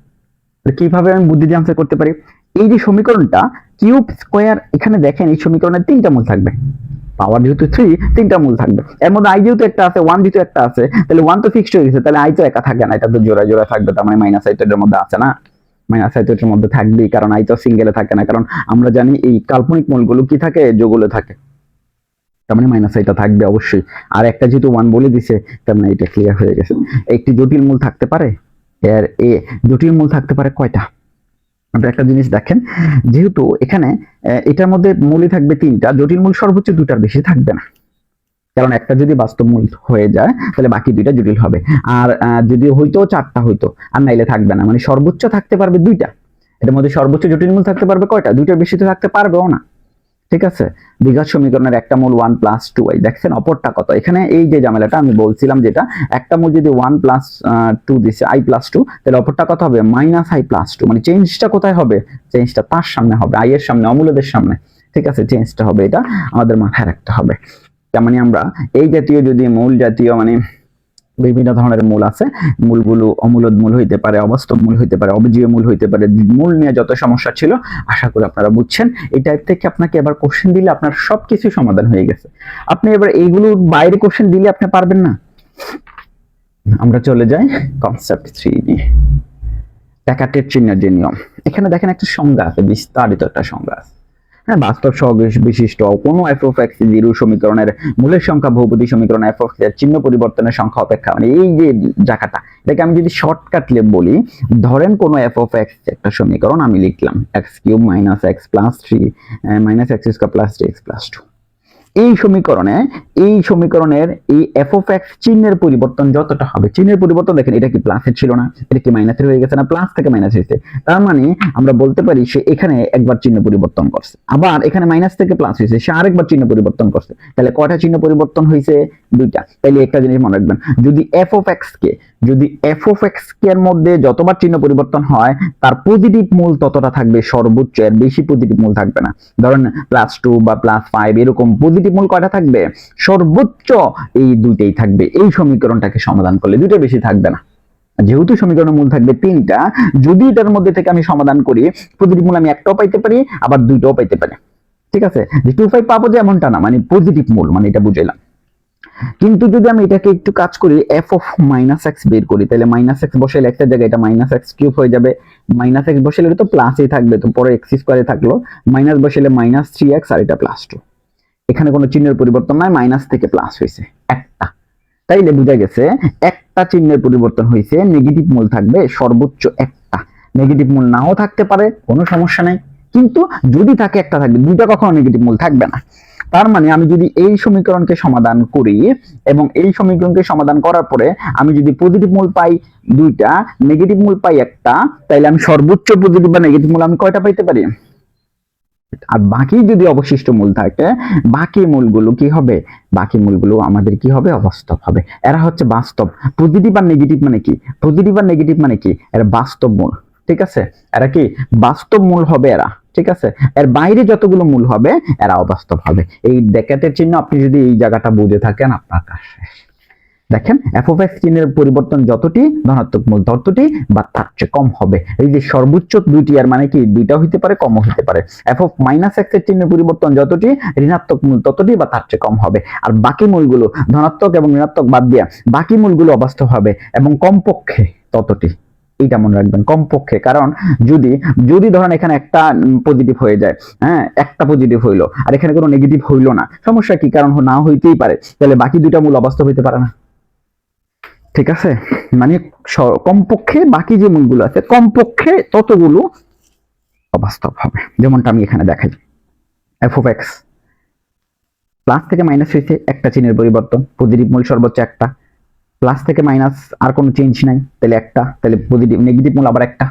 কিভাবে আমি বুদ্ধি দিয়ে আনসার করতে পারি? এই যে সমীকরণটা কিউব স্কয়ার, এখানে দেখেন এই সমীকরণের 3টা মূল থাকবে, পাওয়ার যেহেতু 3 3টা মূল থাকবে, এর মধ্যে i যেহেতু একটা আছে, 1 যেহেতু একটা আছে, তাহলে 1 তো ফিক্সড হয়ে গেছে, তাহলে i তো একা থাকে না, এটা তো জোড়া জোড়া থাকবে, তার মানে -i তো এর মধ্যে আছে না, -i তো এর মধ্যে থাকবেই, কারণ i তো সিঙ্গেলে থাকে না, কারণ আমরা জানি এই কাল্পনিক মূলগুলো কি থাকে, যোগলে থাকে, তার মানে -i টা থাকবে অবশ্যই। আর একটা যেহেতু 1 বলে দিছে, তার মানে এটা ক্লিয়ার হয়ে গেছে। একটি জটিল মূল থাকতে পারে, এর জটিল মূল থাকতে পারে কয়টা? আপনারা একটা জিনিস দেখেন, যেহেতু এখানে এটার মধ্যে মূলই থাকবে 3টা, জটিল মূল সর্বোচ্চ 2টার বেশি থাকবে না, কারণ একটা যদি বাস্তব মূল হয়ে যায় তাহলে বাকি 2টা জটিল হবে। আর যদি হইতো 4টা হইতো, আর নাইলে থাকবে না, মানে সর্বোচ্চ থাকতে পারবে 2টা। এটার মধ্যে সর্বোচ্চ জটিল মূল থাকতে পারবে কয়টা? 2টার বেশি তো থাকতে পারবেও না। ঠিক আছে, দ্বিঘাত সমীকরণের একটা মূল 1 + 2i, দেখছেন অপরটা কত? এখানে এই যে ঝামেলাটা আমি বলছিলাম, যেটা একটা মূল যদি 1 + 2 দিছে i + 2, তাহলে অপরটা কত হবে? -i + 2, মানে চেঞ্জটা কোথায় হবে? চেঞ্জটা তার সামনে হবে, i এর সামনে, অমূলদের সামনে। ঠিক আছে, চেঞ্জটা হবে, এটা আমাদের মাথায় রাখতে হবে। তার মানে আমরা এই জাতীয় যদি মূল জাতীয় মানে বিভিন্ন ধরনের মূল আছে, মূলগুলো অমূলদ মূল হইতে পারে, অবাস্তব মূল হইতে পারে, অবিজয় মূল হইতে পারে, মূল নিয়ে যত সমস্যা ছিল আশা করি আপনারা বুঝছেন। এই টাইপ থেকে আপনাকে এবার কোশ্চেন দিলে আপনার সবকিছু সমাধান হয়ে গেছে। আপনি এবার এইগুলো বাইরে কোশ্চেন দিলে আপনি পারবেন না। আমরা চলে যাই কনসেপ্ট 3 নিয়ে, প্যাকেটের চিহ্নের যে নিয়ম। এখানে দেখেন একটা সংজ্ঞা আছে, বিস্তারিত একটা সংজ্ঞা আছে। হ্যাঁ, বাস্তব সহগ বিশিষ্ট কোনো f(x)(0) সমীকরণের মূলের সংখ্যা বহুপদী সমীকরণ f(x) এর চিহ্ন পরিবর্তনের সংখ্যা অপেক্ষা, মানে এই যে জায়গাটা, এটাকে আমি যদি শর্টকাট বলি, ধরেন কোনো f(x) একটা সমীকরণ আমি লিখলাম x³ - x + 3 -x² + 3x + 2। এই সমীকরণের এই f(x) চিহ্নের পরিবর্তন যতটা হবে, চিহ্নের পরিবর্তন দেখেন, এটা কি প্লাসের ছিল না, এটা কি মাইনাসের হয়ে গেছে না, প্লাস থেকে মাইনাস হয়েছে, তার মানে আমরা বলতে পারি সে এখানে একবার চিহ্ন পরিবর্তন করছে, আবার এখানে মাইনাস থেকে প্লাস হয়েছে, সে আরেকবার চিহ্ন পরিবর্তন করছে, তাহলে কয়টা চিহ্ন পরিবর্তন হয়েছে? 2টা। তাহলে একটা জিনিস মনে রাখবেন, যদি f(x) এর মধ্যে যতবার চিহ্ন পরিবর্তন হয় তার পজিটিভ মূল ততটা থাকবে, সর্বোচ্চ, এর বেশি পজিটিভ মূল থাকবে না। ধরেন +2 বা +5 এরকম পজিটিভ মূল কয়টা থাকবে? সর্বোচ্চ এই 2টাই থাকবে। এই সমীকরণটাকে সমাধান করলে 2টার বেশি থাকবে না। যেহেতু সমীকরণের মূল থাকবে 3টা, যদি এটার মধ্যে থেকে আমি সমাধান করি, পজিটিভ মূল আমি একটাও পাইতে পারি, আবার 2টাও পাইতে পারি। ঠিক আছে, যে 2, 5 পাবো যে এমনটা না, মানে পজিটিভ মূল, মানে এটা বুঝাইলাম। কিন্তু যদি আমি এটাকে একটু কাজ করি, f(-x) বের করি, তাহলে -x বসাইলে একটা জায়গায় এটা -x³ হয়ে যাবে, -x বসাইলে তো প্লাসই থাকবে, তো পরে x² থাকলো, মাইনাস বসাইলে -3x, আর এটা +2। এখানে কোনো চিহ্নের পরিবর্তন নাই, মাইনাস থেকে প্লাস হয়েছে একটা, তাইলে বোঝা গেছে একটা চিহ্নের পরিবর্তন হয়েছে, নেগেটিভ মূল থাকবে সর্বোচ্চ একটা, নেগেটিভ মূল নাও থাকতে পারে, কোনো সমস্যা নাই, কিন্তু যদি থাকে একটা থাকবে, 2টা কখনো নেগেটিভ মূল থাকবে না। তার মানে আমি যদি এই সমীকরণকে সমাধান করি এবং এই সমীকরণকে সমাধান করার পরে আমি যদি পজিটিভ মূল পাই 2টা, নেগেটিভ মূল পাই একটা, তাইলে আমি সর্বোচ্চ পজিটিভ বা নেগেটিভ মূল আমি কয়টা পাইতে পারি? আর বাকি যদি অবশিষ্ট মূল থাকে, বাকি মূলগুলো কি হবে? বাকি মূলগুলো আমাদের কি হবে? অবাস্তব হবে। এরা হচ্ছে বাস্তব। পজিটিভ আর নেগেটিভ মানে কি? পজিটিভ আর নেগেটিভ মানে কি? এরা বাস্তব মূল। ঠিক আছে, এরা কি বাস্তব মূল হবে এরা, ঠিক আছে। এর বাইরে যতগুলো মূল হবে এরা অবাস্তব হবে। এই ডেকেটের চিহ্ন আপনি যদি এই জায়গাটা বুঝে থাকেন আপনার কাজ শেষ। দেখেন এফ অফ এক্স চিহ্নের পরিবর্তন যতটি ধনাত্মক মূল ততটি বা তার চেয়ে কম হবে। এই যে সর্বোচ্চ দুইটি, আর মানে কি দুইটা হইতে পারে কমও হইতে পারে। এফ অফ মাইনাস এক্স এর চিহ্নের পরিবর্তন যতটি ঋণাত্মক মূল ততটি বা তার চেয়ে কম হবে। আর বাকি মূলগুলো ধনাত্মক এবং ঋণাত্মক বাদ দিয়া বাকি মূলগুলো অবাস্তব হবে এবং কমপক্ষে ততটি। এইটা মনে রাখবেন, কমপক্ষে। কারণ যদি যদি ধরেন এখানে একটা পজিটিভ হয়ে যায়, হ্যাঁ একটা পজিটিভ হইলো আর এখানে কোনো নেগেটিভ হইলো না, সমস্যা কি? কারণ না হইতেই পারে, তাহলে বাকি দুইটা মূল অবাস্তব হইতে পারে না, ঠিক আছে। মানে কমপক্ষে বাকি যে মূলগুলো আছে কমপক্ষে ততগুলো অবাস্তব হবে। যেমনটা আমি এখানে দেখাই, এফ অফ এক্স প্লাস থেকে মাইনাস হয়েছে, একটা চিহ্নের পরিবর্তন, পজিটিভ মূল সর্বোচ্চ একটা, প্লাস থেকে মাইনাস আর কোনো চেঞ্জ নাই, তাহলে একটা, তাহলে পজিটিভ নেগেটিভ মূল আবার একটা।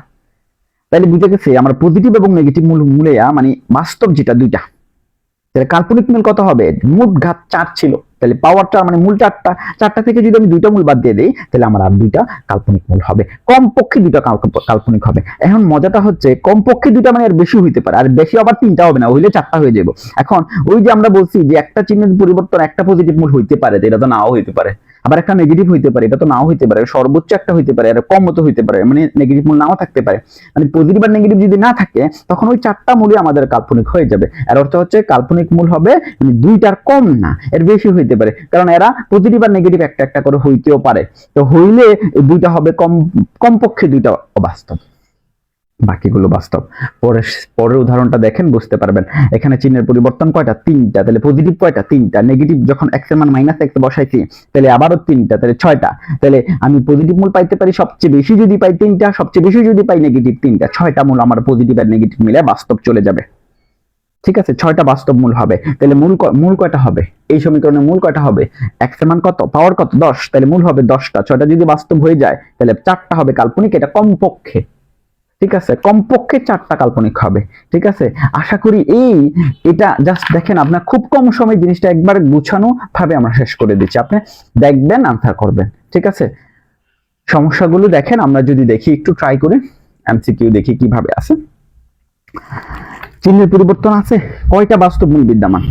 তাহলে বুঝে গেছে আমরা পজিটিভ এবং নেগেটিভ মূল মূলেয়া মানে বাস্তব যেটা দুইটা, তাহলে কাল্পনিক মূল কত হবে? মোট ঘাত 4 ছিল, তাহলে পাওয়ারটা মানে মূল 4টা, 4টা থেকে যদি আমি দুইটা মূল বাদ দিয়ে দেই তাহলে আমার আর দুইটা কাল্পনিক মূল হবে, কমপক্ষে দুইটা কাল্পনিক হবে। এখন মজাটা হচ্ছে কমপক্ষে দুইটা মানে আর বেশি হইতে পারে, আর বেশি আবার 3টা হবে না, হইলে 4টা হয়ে যাবে। এখন ওই যে আমরা বলছি যে একটা চিহ্নের পরিবর্তন একটা পজিটিভ মূল হইতে পারে, এটা তো নাও হইতে পারে, আবার একটা নেগেটিভ হইতে পারে, এটা তো নাও হইতে পারে, সর্বোচ্চ একটা হইতে পারে, আর কম মতো হইতে পারে, মানে নেগেটিভ মূল নাও থাকতে পারে। মানে পজিটিভ আর নেগেটিভ যদি না থাকে তখন ওই 4টা মূলই আমাদের কাল্পনিক হয়ে যাবে। এর অর্থ হচ্ছে কাল্পনিক মূল হবে মানে দুইটার কম না, এর বেশি হইতে পারে, কারণ এরা পজিটিভ আর নেগেটিভ একটা একটা করে হইতেও পারে। তো হইলে দুইটা হবে কমপক্ষে দুইটা অবাস্তব, বাকিগুলো বাস্তব। পরের উদাহরণটা দেখেন বুঝতে পারবেন। এখানে চিহ্নের পরিবর্তন কয়টা? 3টা, তাহলে পজিটিভ কয়টা? 3টা, নেগেটিভ যখন x এর মান মাইনাস x বসাইছি তাহলে আবারও 3টা, তাহলে 6টা। তাহলে আমি পজিটিভ মূল পাইতে পারি সবচেয়ে বেশি যদি পাই 3টা, সবচেয়ে বেশি যদি পাই নেগেটিভ 3টা, 6টা মূল আমার পজিটিভ আর নেগেটিভ মিলে বাস্তব চলে যাবে, ঠিক আছে। 6টা বাস্তব মূল হবে। তাহলে মূল কয়টা হবে? এই সমীকরণে মূল কয়টা হবে? x এর মান কত? পাওয়ার কত? 10, তাহলে মূল হবে 10টা। 6টা যদি বাস্তব হয়ে যায় তাহলে 4টা হবে কাল্পনিক, এটা কমপক্ষে, ঠিক আছে। কমপক্ষে 4টা কাল্পনিক হবে, ঠিক আছে। আশা করি এটা জাস্ট দেখেন, আপনার খুব কম সময় জিনিসটা একবার গুছানো ভাবে আমরা শেষ করে দিচ্ছি, আপনি দেখবেন আনসার করবেন, ঠিক আছে। সমস্যাগুলো দেখেন, আমরা যদি দেখি একটু ট্রাই করি, এমসিকিউ দেখি কিভাবে আছে। চিহ্নের পরিবর্তন আছে, কয়টা বাস্তব মূল বিদ্যমান?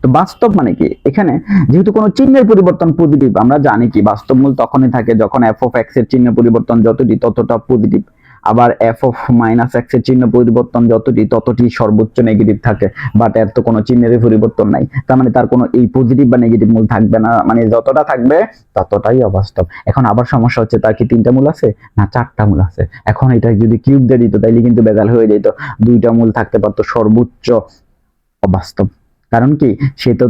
তো বাস্তব মানে কি? এখানে যেহেতু কোনো চিহ্নের পরিবর্তন পজিটিভ, আমরা জানি কি বাস্তব মূল তখনই থাকে যখন এফ অফ এক্স এর চিহ্ন পরিবর্তন যতটি ততটা পজিটিভ, আবার এফ অফ মাইনাস এক্স এর চিহ্ন পরিবর্তন যতটি ততটি সর্বোচ্চ নেগেটিভ থাকে। বাট এর তো কোনো চিহ্নের পরিবর্তন নাই, তার মানে তার কোনো এই পজিটিভ বা নেগেটিভ মূল থাকবে না, মানে যতটা থাকবে ততটাই অবাস্তব। এখন আবার সমস্যা হচ্ছে তার কি 3টা মূল আছে না 4টা মূল আছে? এখন এটা যদি কিউব দিয়ে দিত তাইলে কিন্তু বেজাল হয়ে যেত, 2টা মূল থাকতে পারতো, সর্বোচ্চ অবাস্তব। কারণ কি সে তো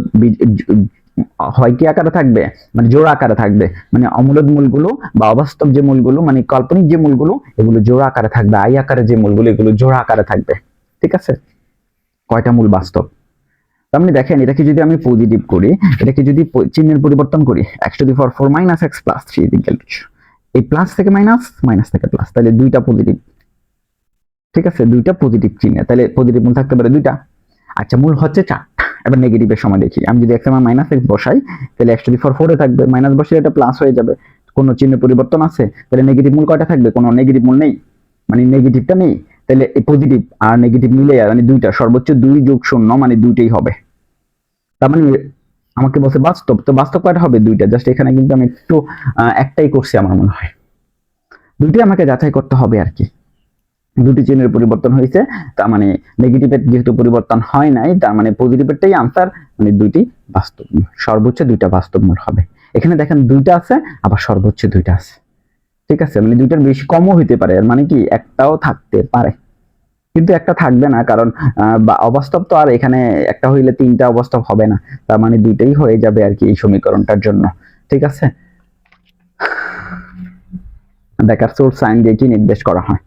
হয় কি আকারে থাকবে, মানে জোড়া আকারে থাকবে, মানে অমূলদ মূলগুলো বা অবাস্তব যে মূলগুলো মানে কাল্পনিক যে মূলগুলো এগুলো জোড়া আকারে থাকবে, আই আকারে যে মূলগুলো এগুলো জোড়া আকারে থাকবে, ঠিক আছে। কয়টা মূল বাস্তব? আপনি দেখেন এটাকে যদি আমি পজিটিভ করি, এটাকে যদি চিহ্নের পরিবর্তন করি x⁴ - x + 3 এই প্লাস থেকে মাইনাস, মাইনাস থেকে প্লাস, তাহলে দুইটা পজিটিভ, ঠিক আছে। দুইটা পজিটিভ চিহ্ন, তাহলে পজিটিভ মূল থাকতে পারে দুইটা। আচ্ছা মূল হচ্ছে 4টা। এবার নেগেটিভের সময় দেখি, আমি যদি x এর মান -x বসাই তাহলে x⁴ 4 এ থাকবে, মাইনাস বসলে এটা প্লাস হয়ে যাবে। কোনো চিহ্ন পরিবর্তন আছে, তাহলে নেগেটিভ মূল কয়টা থাকবে? কোনো নেগেটিভ মূল নেই, মানে নেগেটিভটা নেই, তাহলে এই পজিটিভ আর নেগেটিভ মিলে মানে দুইটা, সর্বোচ্চ 2 + 0 মানে দুইটাই হবে। তার মানে আমাকে বলছে বাস্তব, তো বাস্তব কয়টা হবে? দুইটা। জাস্ট এখানে কিন্তু আমি একটু একটাই করছি আমার মনে হয়, দুইটাই আমাকে যাচাই করতে হবে আর কি। দুটি চিহ্নের পরিবর্তন হয়েছে, তার মানে নেগেটিভের যেহেতু পরিবর্তন হয় নাই, তার মানে পজিটিভেরটাই আনসার, মানে দুইটি বাস্তব, সর্বোচ্চ দুইটা বাস্তব মূল হবে। এখানে দেখেন দুইটা আছে, আবার সর্বোচ্চ দুইটা আছে, ঠিক আছে। মানে দুইটার বেশি কমও হইতে পারে, মানে কি একটাও থাকতে পারে, কিন্তু একটা থাকবে না, কারণ অবাস্তব তো আর এখানে একটা হইলে 3টা অবাস্তব হবে না, তার মানে দুইটাই হয়ে যাবে আর কি এই সমীকরণটার জন্য, ঠিক আছে। ডেকার্টস সাইন দিয়ে কি নির্দেশ করা হয়?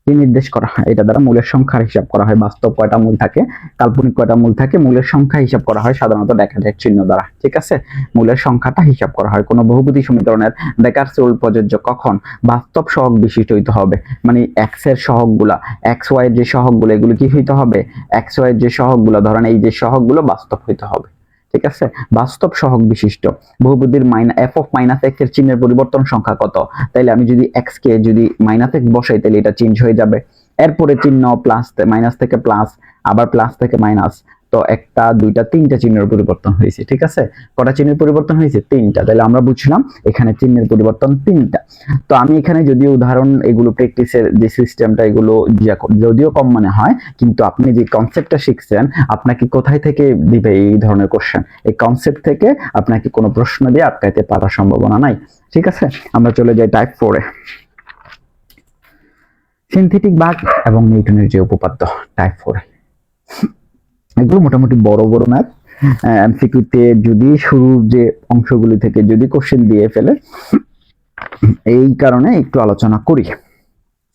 নির্দেশ করা হয় এটা দ্বারা মূলের সংখ্যার হিসাব করা হয়। বাস্তব কয়টা মূল থাকে, কাল্পনিক কয়টা মূল থাকে, মূলের সংখ্যা হিসাব করা হয় সাধারণত ডেকার্টের চিহ্ন দ্বারা, ঠিক আছে। মূলের সংখ্যাটা হিসাব করা হয়। কোনো বহুপদী সমীকরণের ডেকার্টস রুল প্রযোজ্য কখন? বাস্তব সহগ বিশিষ্ট হইতে হবে, মানে এক্স এর সহগগুলা, এক্স ওয়াই এর যে সহগগুলো এগুলো কি হইতে হবে? এক্স ওয়াই এর যে সহগগুলো, ধরেন এই যে সহগগুলো বাস্তব হইতে হবে, ঠিক আছে, বাস্তব সহগ বিশিষ্ট বহুপদীর এফ অফ মাইনাস এক্স এর চিহ্নের পরিবর্তন সংখ্যা কত? তাইলে আমি যদি এক্স কে যদি মাইনাস এক্স বসাই তাহলে এটা চেঞ্জ হয়ে যাবে। এরপরে চিহ্ন প্লাস, মাইনাস থেকে প্লাস, আবার প্লাস থেকে মাইনাস। তো একটা, দুইটা, তিনটা চিহ্নের পরিবর্তন হয়েছে। ঠিক আছে, কটা চিহ্নের পরিবর্তন হয়েছে? তিনটা। তাহলে আমরা বুঝলাম এখানে চিহ্নের পরিবর্তন তিনটা। তো আমি এখানে যদিও উদাহরণ এগুলো প্র্যাকটিসের যে সিস্টেমটা এগুলো যদিও কম মনে হয়, কিন্তু আপনি যে কনসেপ্টটা শিখছেন, আপনাকে কোথায় থেকে দিবে এই ধরনের কোশ্চেন? এই কনসেপ্ট থেকে আপনাকে কোনো প্রশ্ন দিয়ে আটকাইতে পারার সম্ভাবনা নাই। ঠিক আছে, আমরা চলে যাই টাইপ 4 এ। সিনথেটিক বাঁক এবং নিউটনের যে উপপাদ্য টাইপ 4 এ, এগুলো মোটামুটি বড় বড় ম্যাথ। এমসিকিউতে যদি শুরুর যে অংশগুলি থেকে যদি কোশ্চেন দিয়ে ফেলে, এই কারণে একটু আলোচনা করি।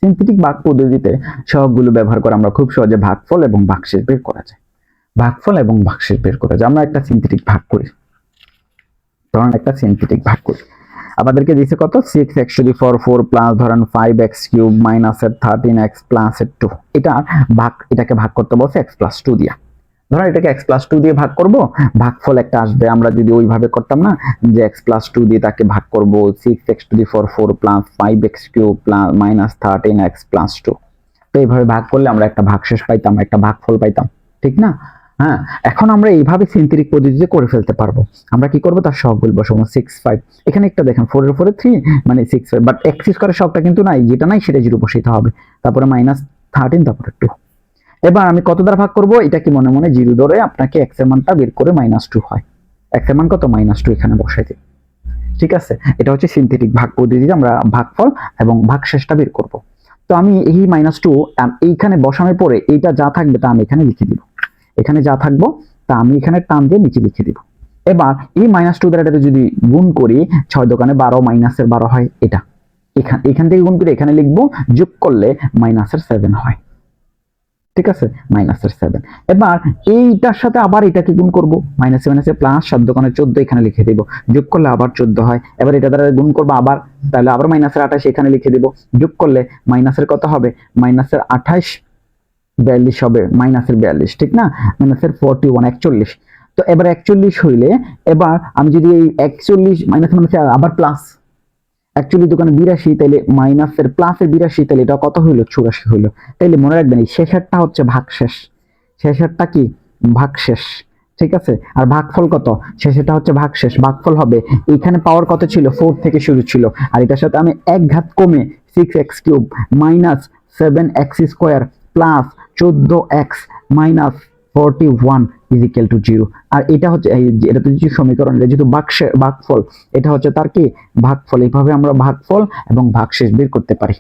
সিনথেটিক বাঁক পদ্ধতিতে সহগগুলো ব্যবহার করে আমরা খুব সহজে ভাগফল এবং ভাগশেষ বের করা যায়। ভাগফল এবং ভাগশেষ বের করা যায়। আমরা একটা সিনথেটিক ভাগ করি, ধরেন একটা সিনথেটিক ভাগ করি। আমাদেরকে দিয়েছে কত? 6x to the power 4 plus ধরেন 5x cube minus 13x plus 2। এটা ভাগ, এটাকে ভাগ করতে বলছে x প্লাস 2 দিয়ে। ধরেন এটাকে x প্লাস 2 দিয়ে ভাগ করব, ভাগফল একটা আসবে। আমরা যদি ওইভাবে করতাম না যে x প্লাস 2 দিয়ে তাকে ভাগ করব 6x to the power 4 plus 5x cube plus minus 13x plus 2। তো এইভাবে ভাগ করলে আমরা একটা ভাগশেষ পাইতাম, একটা ভাগফল পাইতাম, ঠিক না? হ্যাঁ, এখন আমরা এইভাবে সিনথেটিক পদ্ধতিতে করে ফেলতে পারবো। আমরা কি করব? তার সহগ বলবো। 6 5, এখানে একটা দেখেন 4 এর উপরে 3 মানে 6 5, বাট x স্কয়ারের সহগটা কিন্তু নাই, যেটা নাই সেটা 0 বসাইতে হবে। তারপরে মাইনাস 13, তারপরে 2। এবার আমি কত দ্বারা ভাগ করব? এটা কি মনে মনে 0 ধরে আপনাকে x এর মানটা বের করে -2 হয়। x এর মান কত? -2 এখানে বসাই দিই। ঠিক আছে, এটা হচ্ছে সিনথেটিক ভাগ পদ্ধতিতে আমরা ভাগফল এবং ভাগশেষটা বের করব। তো আমি এই -2 এইখানে বসানোর পরে এইটা যা থাকবে তা আমি এখানে লিখে দিব। এখানে যা থাকবো তা আমি এখানে টান দিয়ে নিচে লিখে দিব। এবার এই -2 দ্বারা এটা যদি গুণ করি, 6 দোকানে 12 মাইনাসের 12 হয়, এটা এখান থেকে গুণ করে এখানে লিখবো, যোগ করলে -7 হয়। ঠিক আছে, -7। এবার এইটার সাথে আবার এটাকে গুণ করব, মাইনাসে মাইনাসে প্লাস, 7 দোকানে 14 এখানে লিখে দেব, যোগ করলে আবার 14 হয়। এবার এটা দ্বারা গুণ করব আবার, তাহলে আবার -28 এখানে লিখে দেব, যোগ করলে মাইনাসের কত হবে? -28 42 হবে, -42, ঠিক না? -41 41। তো এবার 41 হইলে, এবার আমি যদি এই 41 মাইনাস আবার প্লাস 41 দোকানে 82, তাহলে মাইনাসের প্লাসের 82, তাহলে এটা কত হইলো? 84 হইলো। তাইলে মনে রাখবেন এই শেষেরটা হচ্ছে ভাগশেষ, শেষেরটা কি? ভাগশেষ। ঠিক আছে, আর ভাগফল কত? শেষেরটা হচ্ছে ভাগশেষ, ভাগফল হবে এখানে পাওয়ার কত ছিল? 4 থেকে শুরু ছিল, আর এটার সাথে আমি এক ঘাত কমে 6x cube minus 7x square plus 14x minus 41 equal to 0। আর এটা হচ্ছে এটা তো যে সমীকরণ, এটা যেহেতু ভাগফল, এটা হচ্ছে তার কি? ভাগফল। এইভাবে আমরা ভাগফল এবং ভাগশেষ বের করতে পারি।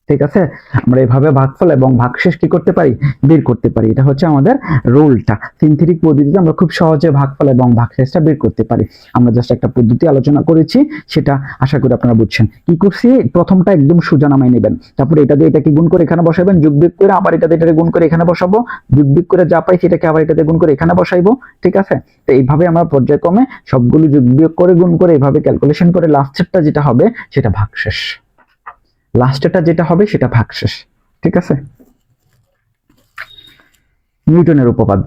ঠিক আছে, আমরা এইভাবে ভাগফল এবং ভাগশেষ কি করতে পারি? বের করতে পারি। এটা হচ্ছে আমাদের রুলটা। সিনথেটিক পদ্ধতিতে আমরা খুব সহজে ভাগফল এবং ভাগশেষটা বের করতে পারি। আমরা জাস্ট একটা পদ্ধতি আলোচনা করেছি, সেটা আশা করি আপনারা বুঝছেন। কি করছি? প্রথমটা একদম সোজা নামাই নেবেন, তারপরে এটা দিয়ে এটাকে গুণ করে এখানে বসাবেন, যোগ বিয়োগ করে আবার এটা দিয়ে এটাকে গুণ করে এখানে বসাবো, যোগ বিয়োগ করে যা পাই সেটাকে আবার এটাতে গুণ করে এখানে বসাইবো। ঠিক আছে, তো এইভাবে আমরা পর্যায়ক্রমে সবগুলো যোগ বিয়োগ করে গুণ করে এইভাবে ক্যালকুলেশন করে লাস্টেরটা যেটা হবে সেটা ভাগশেষ, লাস্টেরটা যেটা হবে সেটা ভাগশেষ। ঠিক আছে, নিউটনের উপপাদ্য।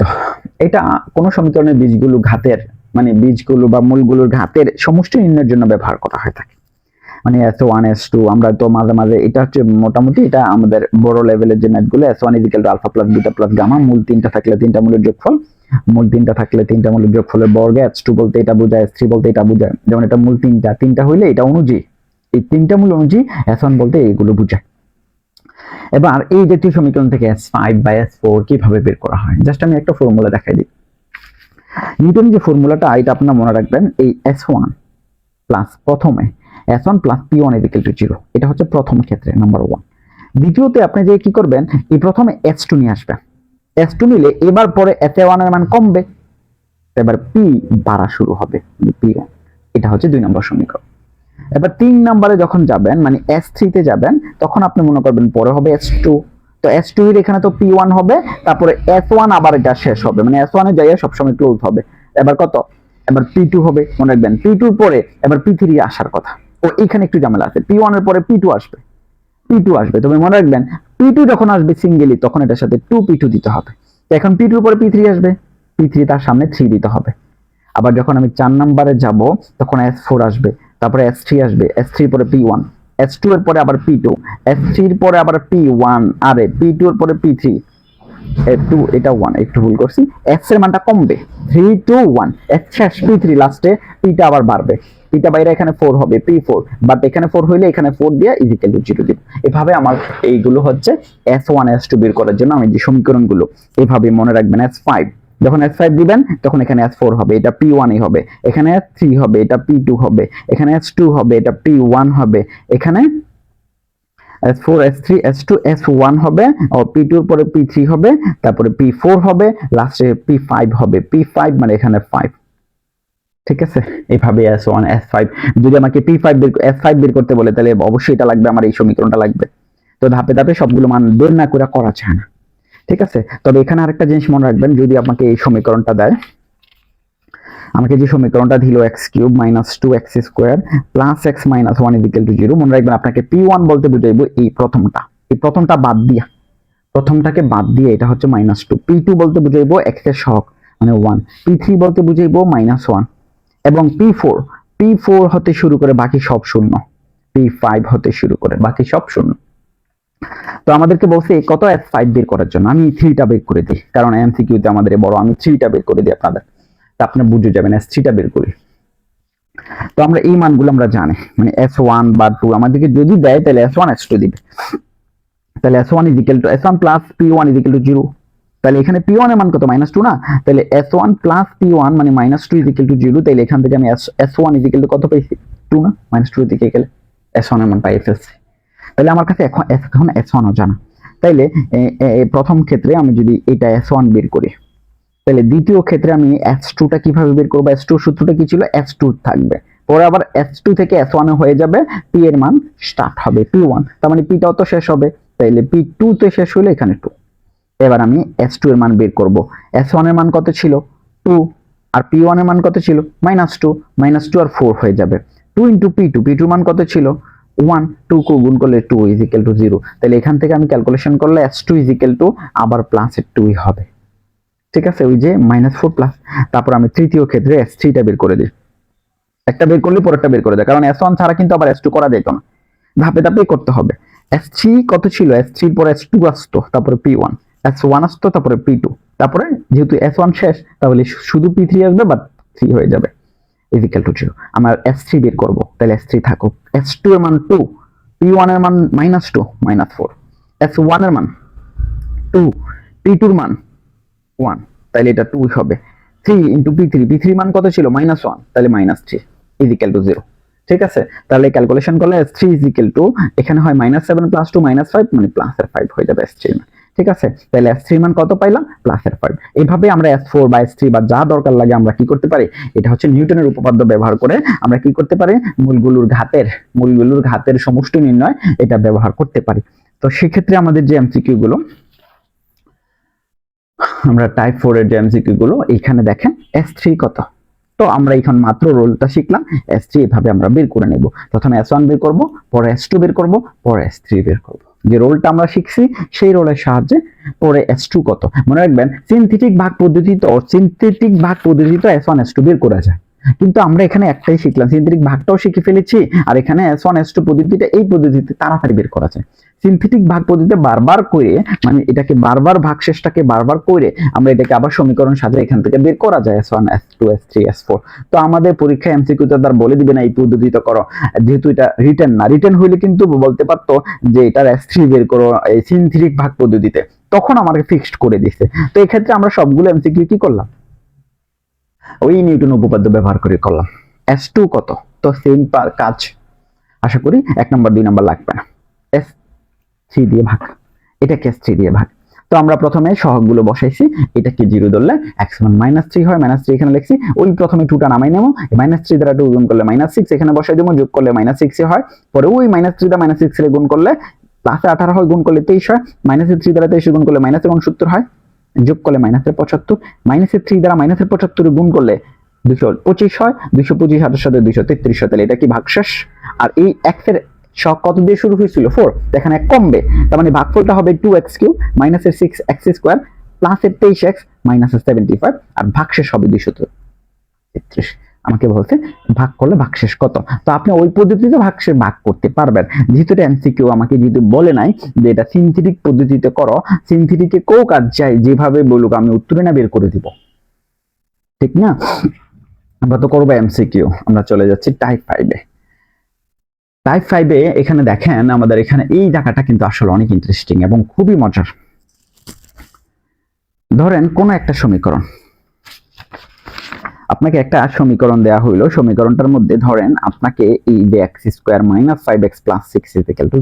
এটা কোন সমীকরণের বীজগুলো ঘাতের, মানে বীজগুলো বা মূলগুলোর ঘাতের সমষ্টি নির্ণয়ের জন্য ব্যবহার করা হয়ে থাকে। মানে S1 S2 আমরা তো মাঝে মাঝে, এটা হচ্ছে মোটামুটি এটা আমাদের বড় লেভেলের যে ম্যাথগুলো, S1 equal to alpha plus beta plus gamma, মূল 3টা থাকলে 3টা মূলের যোগফল, মূল 3টা থাকলে 3টা মূলের যোগফলের বর্গ, S2 বলতে এটা বোঝায়, S3 বলতে এটা বোঝায়। যেমন এটা মূল 3টা হইলে এটা অনুযায়ী, এই 3টা মূল অনুযায়ী S1 বলতে এইগুলো বোঝায়। এবার এই জাতীয় সমীকরণ থেকে S5 বা S4 কিভাবে বের করা হয়, জাস্ট আমি একটা ফর্মুলা দেখাই দিই। নিউটনের যে ফর্মুলাটা, এটা আপনারা মনে রাখবেন, এই S1 প্লাস প্রথমে S1 plus P1 equal to 0, এটা হচ্ছে প্রথম ক্ষেত্রে নাম্বার 1। দ্বিতীয়তে আপনি যে কি করবেন, এই প্রথমে S2 নিয়ে আসবেন, S2 নিলে এবার পরে S1 এর মান কমবে, এবার P বাড়া শুরু হবে, P1। এটা হচ্ছে 2 নম্বর সমীকরণ। এবার 3 নম্বরে যখন যাবেন, মানে S3 তে যাবেন, তখন আপনি মনে করবেন পরে হবে S2, তো S2 এর এখানে তো P1 হবে, তারপরে S1 আবার এটা শেষ হবে, মানে S1 এ যাইয়া সবসময় ক্লোজ হবে। এবার কত? এবার P2 হবে, মনে রাখবেন P2 এর পরে এবার P3 আসার কথা। ও এখানে একটু ঝামেলা আছে, P1 এর পরে P2 আসবে, তবে মনে রাখবেন P2 যখন আসবে সিঙ্গেলি, তখন এটার সাথে 2P2 দিতে হবে। তো এখন P2 এর পরে P3 আসবে, P3 তার সামনে 3 দিতে হবে। আবার যখন আমি 4 নম্বরে যাব তখন S4 আসবে, তারপরে S3 আসবে, S3 পরে P1, S2 এর পরে আবার P2, S3 এর পরে আবার P1, আরে P2 এর পরে P3, F2, এটা 1, একটু ভুল করছি, S এর মানটা কমবে, 3 2 1, S শেষ, P3 লাস্টে, Pটা আবার বাড়বে, Pটা বাইরে এখানে 4 হবে, P4, বাট এখানে 4 হইলে এখানে 4 দিয়ে ইকুয়াল টু 0 দিব। এভাবে আমার এইগুলো হচ্ছে S1 S2 বের করার জন্য আমি যে সমীকরণগুলো এভাবে মনে রাখবেন। S5, যখন S5 দিবেন তখন এখানে S4 হবে, এটা P1 হবে, এখানে S3 হবে, এটা P2 হবে, এখানে S2 হবে, এটা P1 হবে, এখানে S4 S3 S2 S1 হবে, আর P2 এর পরে P3 হবে, তারপরে P4 হবে, লাস্টে P5 হবে, P5 মানে এখানে 5। ঠিক আছে, এইভাবে S1 S5, যদি আমাকে S5 বের করতে বলে তাহলে অবশ্যই এটা লাগবে, আমার এই সমীকরণটা লাগবে। তো ধাপে ধাপে সবগুলো মান বের না করে করা যায় না। ঠিক আছে, তবে এখানে আরেকটা জিনিস মনে রাখবেন, যদি আপনাকে এই সমীকরণটা দেয়, আমাকে যে সমীকরণটা দিল x³ - 2x² + x - 1 = 0, মনে রাখবেন আপনাকে P1 বলতে বুঝাইবো এই প্রথমটা বাদ দিয়া, প্রথমটাকে বাদ দিয়ে এটা হচ্ছে -2, P2 বলতে বুঝাইবো x এর সহগ মানে 1, P3 বলতে বুঝাইবো -1, এবং P4 হতে শুরু করে বাকি সব শূন্য, P5 হতে শুরু করে বাকি সব শূন্য। তো আমাদেরকে বলছে কত S5 বের করার জন্য, আমি 3টা বের করে দিই, কারণ এমসিকিউতে আমাদের বড়, আমি 3টা বের করে দিই আপনাদের, তা আপনি বুঝে যাবেন S3টা বের করি। তো আমরা এই মানগুলো আমরা জানি, মানে S1 বা 2 আমাদেরকে যদি দেয় তাহলে S1 S2 দিবে, তাহলে S1 = S1 + P1 = 0, তাহলে এখানে P1 এর মান কত -2 না, তাহলে S1 + P1 মানে -2 = 0, তাহলে এখান থেকে আমি S1 = কত পাইছি 2 না, -2 দিকে গেলে S1 এর মান পাই ফেলছি। তাহলে আমার কাছে এখন S1 ও জানা, তাইলে প্রথম ক্ষেত্রে আমি যদি এটা S1 বের করি, তাহলে দ্বিতীয় ক্ষেত্রে আমি S2টা কিভাবে বের করব, S2 সূত্রটা কি ছিল, S2 থাকবে, পরে আবার S2 থেকে S1 হয়ে যাবে, P এর মান স্টার্ট হবে P1, তার মানে Pটাও তো শেষ হবে, তাইলে P2 তে শেষ হলে এখানে 2। এবার আমি S2 এর মান বের করব, S1 এর মান কত ছিল 2, আর P1 এর মান কত ছিল -2, -2 আর 4 হয়ে যাবে, 2 * P2, P2 এর মান কত ছিল 1, 2 কো গুণ করলে 2 = 0, তাহলে এখান থেকে আমি ক্যালকুলেশন করলে S2 = আবার +2 হবে। ঠিক আছে, ওই যে -4 প্লাস, তারপর আমি তৃতীয় ক্ষেত্রে S3টা বের করে দিই, একটা বের করলে পরেরটা বের করে দেয়, কারণ S1 ছাড়া কিন্তু আবার S2 করা যেত না, ধাপে ধাপে করতে হবে। S3 কত ছিল, S3 এর পরে S2 আসতো, তারপরে P1, S1 আসতো, তারপরে P2, তারপরে যেহেতু S1 শেষ তাহলে শুধু P3 আসবে, বাট 3 হয়ে যাবে = 0। আমার S3 বের করব, তাহলে S3 থাকুক, S2 এর মান 2, P1 এর মান -2 -4, S1 এর মান 2, P2 এর মান 1, তাহলে এটা 2 হবে, 3 * P3 মান কত ছিল -1, তাহলে -3 = 0। ঠিক আছে, তাহলে ক্যালকুলেশন করলে S3 এখানে হয় -7 + 2 -5, মানে +5 হয়ে যাবে S3 মান। ঠিক আছে, তাহলে S3 মান কত পাইলাম, +5। এইভাবে আমরা S4 বা S3 বা যা দরকার লাগে আমরা কি করতে পারি, এটা হচ্ছে নিউটনের উপপাদ্য ব্যবহার করে আমরা কি করতে পারি, মূলগুলোর ঘাতের সমষ্টি নির্ণয় এটা ব্যবহার করতে পারি। তো সেক্ষেত্রে আমাদের যে এমসিকিউ গুলো, আমরা টাইপ 4 এর যে এমসিকিউ গুলো, এইখানে দেখেন S3 কত, তো আমরা এখন মাত্র রোলটা শিখলাম, S3 এভাবে আমরা বের করে নেব, প্রথমে S1 বের করব, পরে S2 বের করব, পরে S3 বের করব, যে রোলটা আমরা শিখছি সেই রোলের সাহায্যে পরে S2 কত, মনে রাখবেন সিনথেটিক ভাগ পদ্ধতিতে S1 S2 বের করা যায়, কিন্তু আমরা এখানে একটাই শিখলাম, সিনথেটিক ভাগটাও শিখে ফেলেছি, আর এখানে S1 S2 পদ্ধতিটা এই পদ্ধতিতে তাড়াতাড়ি বের করা যায়। সিনথেটিক ভাগ পদ্ধতিতে বারবার করে, মানে এটাকে বারবার ভাগশেষটাকে বারবার করে আমরা এটাকে আবার সমীকরণ সাজিয়ে এখান থেকে বের করা যায় S1 S2 S3 S4। তো আমাদের পরীক্ষায় এমসিকিউতে তার বলে দিবে না এই পদ্ধতিতে করো, যেহেতু এটা রিটেন না, রিটেন হইলে কিন্তু বলতে পারতো যে এটার S3 বের করো এই সিনথেটিক ভাগ পদ্ধতিতে, তখন আমাকে ফিক্সড করে দিছে। তো এই ক্ষেত্রে আমরা সবগুলো এমসিকিউ কি করলাম, ওই নিউটন উপপাদ্য ব্যবহার করে করলাম। S2 কত, তো সেম কাজ, আশা করি 1 নাম্বার 2 নাম্বার লাগবে না, S3 দিয়ে ভাগ, এটাকে S3 দিয়ে ভাগ। তো আমরা প্রথমে সহগগুলো বসাইছি, এটাকে 0 ধরলে x মান -3 হয়, -3 এখানে লিখছি, ওই প্রথমে 2টা নামাই নেব, -3 দ্বারা 2 গুণ করলে -6 এখানে বসাই দেব, যোগ করলে -6 হয়, পরে ওই -3 দ্বারা -6 এর গুণ করলে +18 হয়, গুণ করলে 23 হয়, -3 দ্বারা 23 গুণ করলে -69 হয়, যোগ করলে -75, -3 দ্বারা -75 গুণ করলে 225 হয়, 225 হাতের সাথে 233 হয়, তাহলে এটা কি ভাগশেষ। আর এই x এর সহগ কত দিয়ে শুরু হয়েছিল 4, এখানে এক কমবে, তার মানে ভাগফলটা হবে 2x³ - 6x² + 23x -75 আর ভাগশেষ হবে 233। আমাকে বলছে ভাগ করলে ভাগশেষ কত, তো আপনি ওই পদ্ধতিতে ভাগশেষ ভাগ করতে পারবেন। যেহেতু এটা এমসিকিউ, আমাকে যদি বলে নাই যে এটা সিনথেটিক পদ্ধতিতে করো, সিনথেটিকে কেউ কাজ চাই যেভাবে বলুক আমি উত্তরে না বের করে দিব, ঠিক না? আমরা তো করবো এমসিকিউ। আমরা চলে যাচ্ছি টাইপ 5-এ। টাইপ 5-এ এখানে দেখেন আমাদের এখানে এই জায়গাটা কিন্তু আসলে অনেক ইন্টারেস্টিং এবং খুবই মজার। ধরেন কোন একটা সমীকরণ, আপনাকে একটা সমীকরণ দেয়া হইলো, সমীকরণটার মধ্যে ধরেন আপনাকে এই যে x² - 5x + 6 =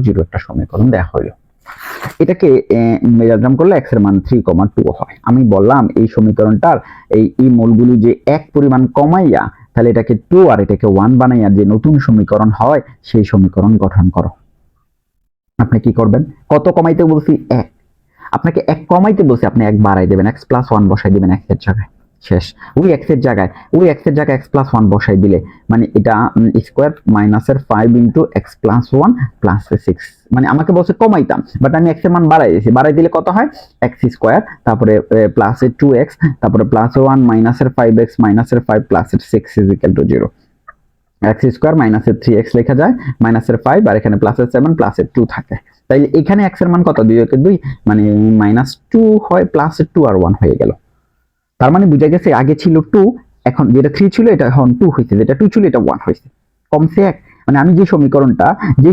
0 একটা সমীকরণ দেয়া হইলো। এটাকে মেজারজাম করলে x এর মান 3,2 হয়। আমি বললাম এই সমীকরণটার এই মূলগুলো যে এক পরিমাণ কমাইয়া তাহলে এটাকে 2 আর এটাকে 1 বানাইয়া যে নতুন সমীকরণ হয় সেই সমীকরণ গঠন করো। আপনি কি করবেন? কত কমাইতে বলছি? 1। আপনাকে 1 কমাইতে বলছি, আপনি 1 বাড়াই দেবেন, x + 1 বসাই দিবেন x এর জায়গায়, শেষ। ওই x এর জায়গায় x + 1 বসাই দিলে মানে এটা স্কয়ার মাইনাসের 5 * x + 1 + 6, মানে আমাকে বলছে কমাইতাম বাট আমি x এর মান বাড়াই দিয়েছি। বাড়াই দিলে কত হয়? x² তারপরে প্লাসের 2x তারপরে +1 মাইনাসের 5x মাইনাসের 5 প্লাসের 6 = 0। x² মাইনাসের 3x লেখা যায়, মাইনাসের 5 আর এখানে প্লাসের 7 প্লাসের 2 থাকে। তাইলে এখানে x এর মান কত? 2 মানে -2 হয়, প্লাসের 2 আর 1 হয়ে গেল। তার মানে বুঝা গেছে আগে ছিল 2, এখন যেটা 3 ছিল এটা এখন 2 হয়েছে, যেটা 2 ছিল এটা 1 হয়েছে, কমছে 1। মানে আমি যে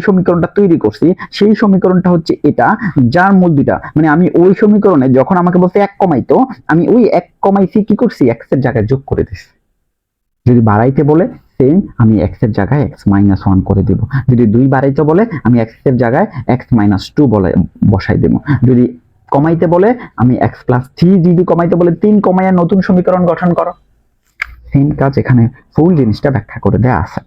সমীকরণটা তৈরি করছি সেই সমীকরণটা হচ্ছে এটা, যার মূল দুইটা, মানে আমি ওই সমীকরণে যখন আমাকে বলছে 1 কমাইতো, আমি ওই 1 কমাইছি কি করছি? x এর জায়গায় যোগ করে দিছি। যদি বাড়াইতে বলে সেম আমি x এর জায়গায় x - 1 করে দিব। যদি 2 বাড়াইতে বলে আমি x এর জায়গায় x - 2 বসাই দেব। যদি কমাইতে বলে আমি x + 3, যদি কমাইতে বলে 3 কমাইয়া নতুন সমীকরণ গঠন করো। সেম কাজ এখানে ফুল জিনিসটা ব্যাখ্যা করে দেয়া আছে।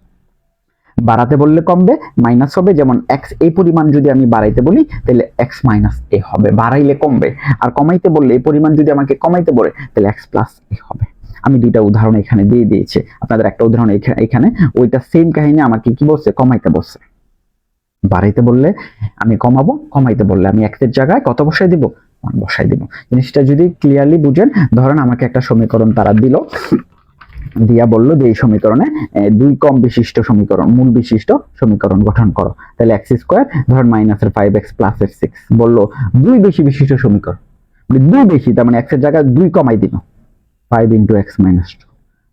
বাড়াতে বললে কমবে, মাইনাস হবে, যেমন x এই পরিমাণ যদি আমি বাড়াইতে বলি তাহলে x - a হবে, বাড়াইলে কমবে। আর কমাইতে বললে এই পরিমাণ যদি আমাকে কমাইতে বলে তাহলে x + a হবে। আমি দুইটা উদাহরণ এখানে দিয়ে দিয়েছি, আপনাদের একটা উদাহরণ এখানে, ওইটা সেম কাহিনী আমাকে কি বলছে? কমাইতে বলছে। বাড়াইতে বললে আমি কমাবো, কমাইতে বললে আমি x এর জায়গায় কত বসাই দিব? 1 বসাই দিব। জিনিসটা যদি ক্লিয়ারলি বুঝেন, ধরেন আমাকে একটা সমীকরণ তারা দিল, দিয়া বললো যে এই সমীকরণে 2 কম বিশিষ্ট সমীকরণ, মূল বিশিষ্ট সমীকরণ গঠন করো। তাহলে x² ধরেন মাইনাসের 5x প্লাসের 6 বললো 2 বেশি বিশিষ্ট সমীকরণ, মানে 2 বেশি, তার মানে x এর জায়গায় 2 কমাই দিল, 5 * x - 2